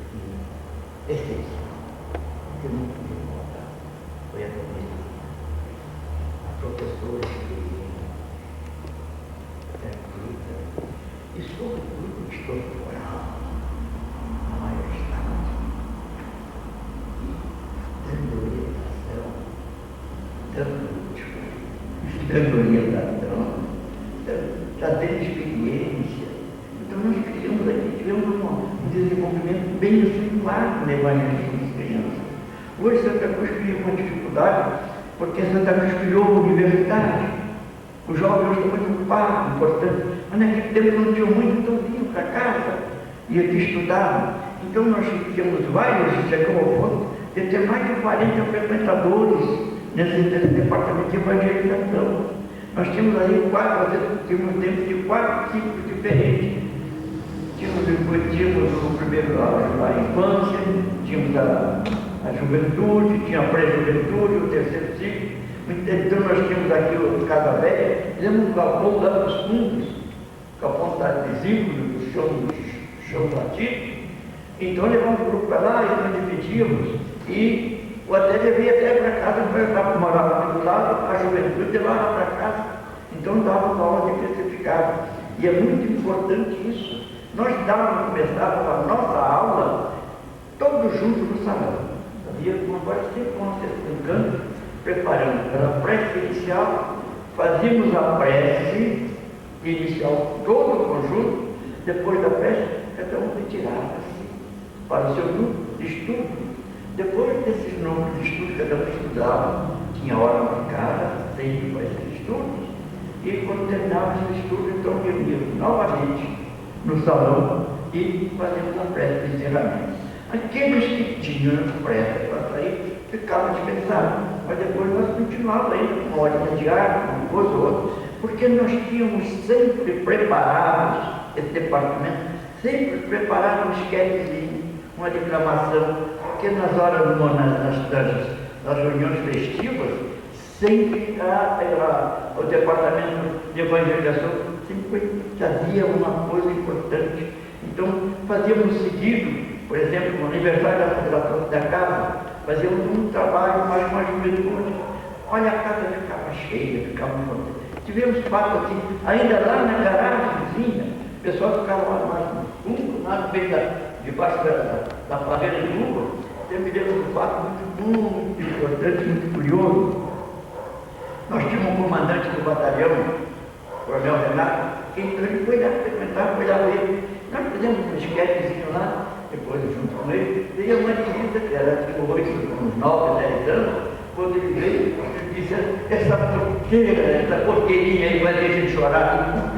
essencial, que não podia faltar, foi a família. A professora e sobretudo o estudo moral, a majestade, dando orientação, trazendo experiência. Então nós criamos aqui, tivemos um desenvolvimento bem acentuado no evangelismo das crianças. Hoje Santa Cruz criou uma dificuldade, porque Santa Cruz criou uma universidade. Os jovens estão muito ocupados, importante. Mas naquele tempo não tinha muito, então vinham para casa e aqui estudavam. Então nós tínhamos vários, chegou ao ponto de ter mais de 40 frequentadores nesse departamento de evangelização. Nós tínhamos aí tínhamos dentro de 4 tipos diferentes. Tínhamos o primeiro a infância, tínhamos a juventude, tinha a pré-juventude, o terceiro ciclo. Então nós tínhamos aqui o Casa Velha, fizemos um galpão lá nos fundos, o galpão está visível do chão batido. Então levamos o grupo para lá e nós dividíamos. E o até veio até para casa, para morar do lado, a juventude levava para casa. Então dava uma aula de crucificado. E é muito importante isso. Nós começávamos a nossa aula todos juntos no salão. Sabia? Agora sempre vamos se explicando, preparando para a prece inicial, fazíamos a prece inicial todo o conjunto, depois da prece, cada um retirava-se para o seu grupo de estudo. Depois desses núcleos de estudo, cada um estudava, tinha hora marcada, sempre para esses estudos, e quando terminava esse estudo, então reuníamos novamente no salão e fazíamos a prece de encerramento. Aqueles que tinham pressa para sair ficavam dispensados, mas depois nós continuávamos ainda com uma hora de ar, uma coisa ou outra, porque nós tínhamos sempre preparados esse departamento, sempre preparado um esquetezinho, uma declamação, porque nas horas, nas reuniões festivas, sempre o departamento de evangelização sempre fazia uma coisa importante. Então fazíamos seguido, por exemplo, no aniversário da casa, fazíamos um trabalho mais com a juventude. Olha, a casa ficava cheia, ficava muito. Tivemos fato assim, ainda lá na garagemzinha, o pessoal ficava lá mais no fundo, lá no meio debaixo da parreira de uva. Eu me lembro de um fato muito importante, muito curioso. Nós tínhamos um comandante do batalhão, o Coronel Renato, que ele foi lá frequentar, foi lá ver. Nós fizemos um esquetezinho lá, depois junto com ele, veio uma menina que era tipo 8, uns 9, 10 anos, quando ele veio, ele disse, essa porqueirinha aí vai ter gente chorar.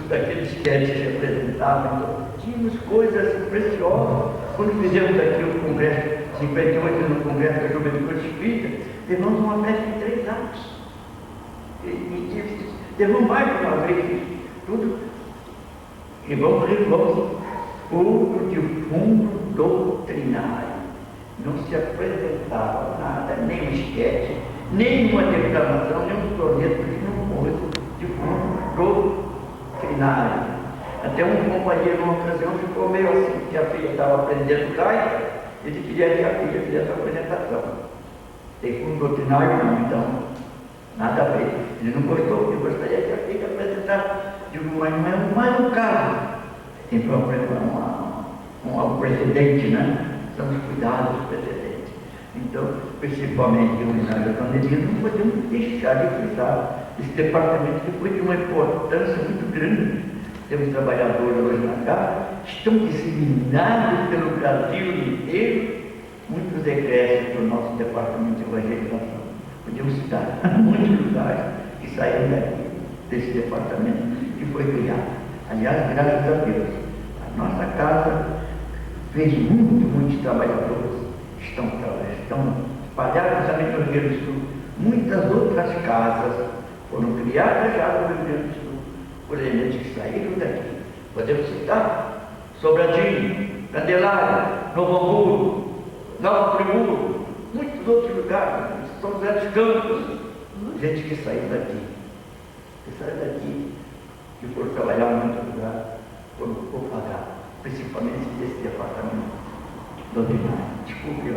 Daqueles sketches que representavam, então, tínhamos coisas preciosas. Quando fizemos aqui o Congresso 58, no Congresso da Juventude Espírita, levamos uma festa de 3 anos. E levamos mais de uma vez tudo. E vamos tudo de fundo doutrinário. Não se apresentava nada, nem um esquete, nem uma declamação, nem um soneto, nem uma coisa de fundo doutrinário. Até um companheiro, numa ocasião, ficou meio assim, que a filha estava aprendendo gaita, ele queria que a filha fizesse a apresentação. Tem fundo doutrinário não, então, nada a ver. Ele não gostou, ele gostaria que a filha apresentasse. Digo, mas não é mais um caso. Tem um precedente, né? Estamos cuidados dos precedentes. Então, principalmente em homenagem à pandemia, não podemos deixar de frisar esse departamento que foi de uma importância muito grande. Temos trabalhadores hoje na casa, estão disseminados pelo Brasil inteiro, muitos egressos do nosso departamento de evangelização. Podemos citar muitos lugares que saíram daqui, desse departamento que foi criado. Aliás, graças a Deus, a nossa casa fez muitos trabalhadores que estão espalhados também no Rio Grande do Sul. Muitas outras casas foram criadas já no Rio Grande do Sul por elementos que saíram daqui. Podemos citar Sobradinho, Candelária, Novo Hamburgo, Nova Friburgo, muitos outros lugares, São José dos Campos, gente que saiu daqui. Que saiu daqui, que foram trabalhar em muitos lugares, foram pagar, principalmente desse departamento doutrinário. Desculpe, ó.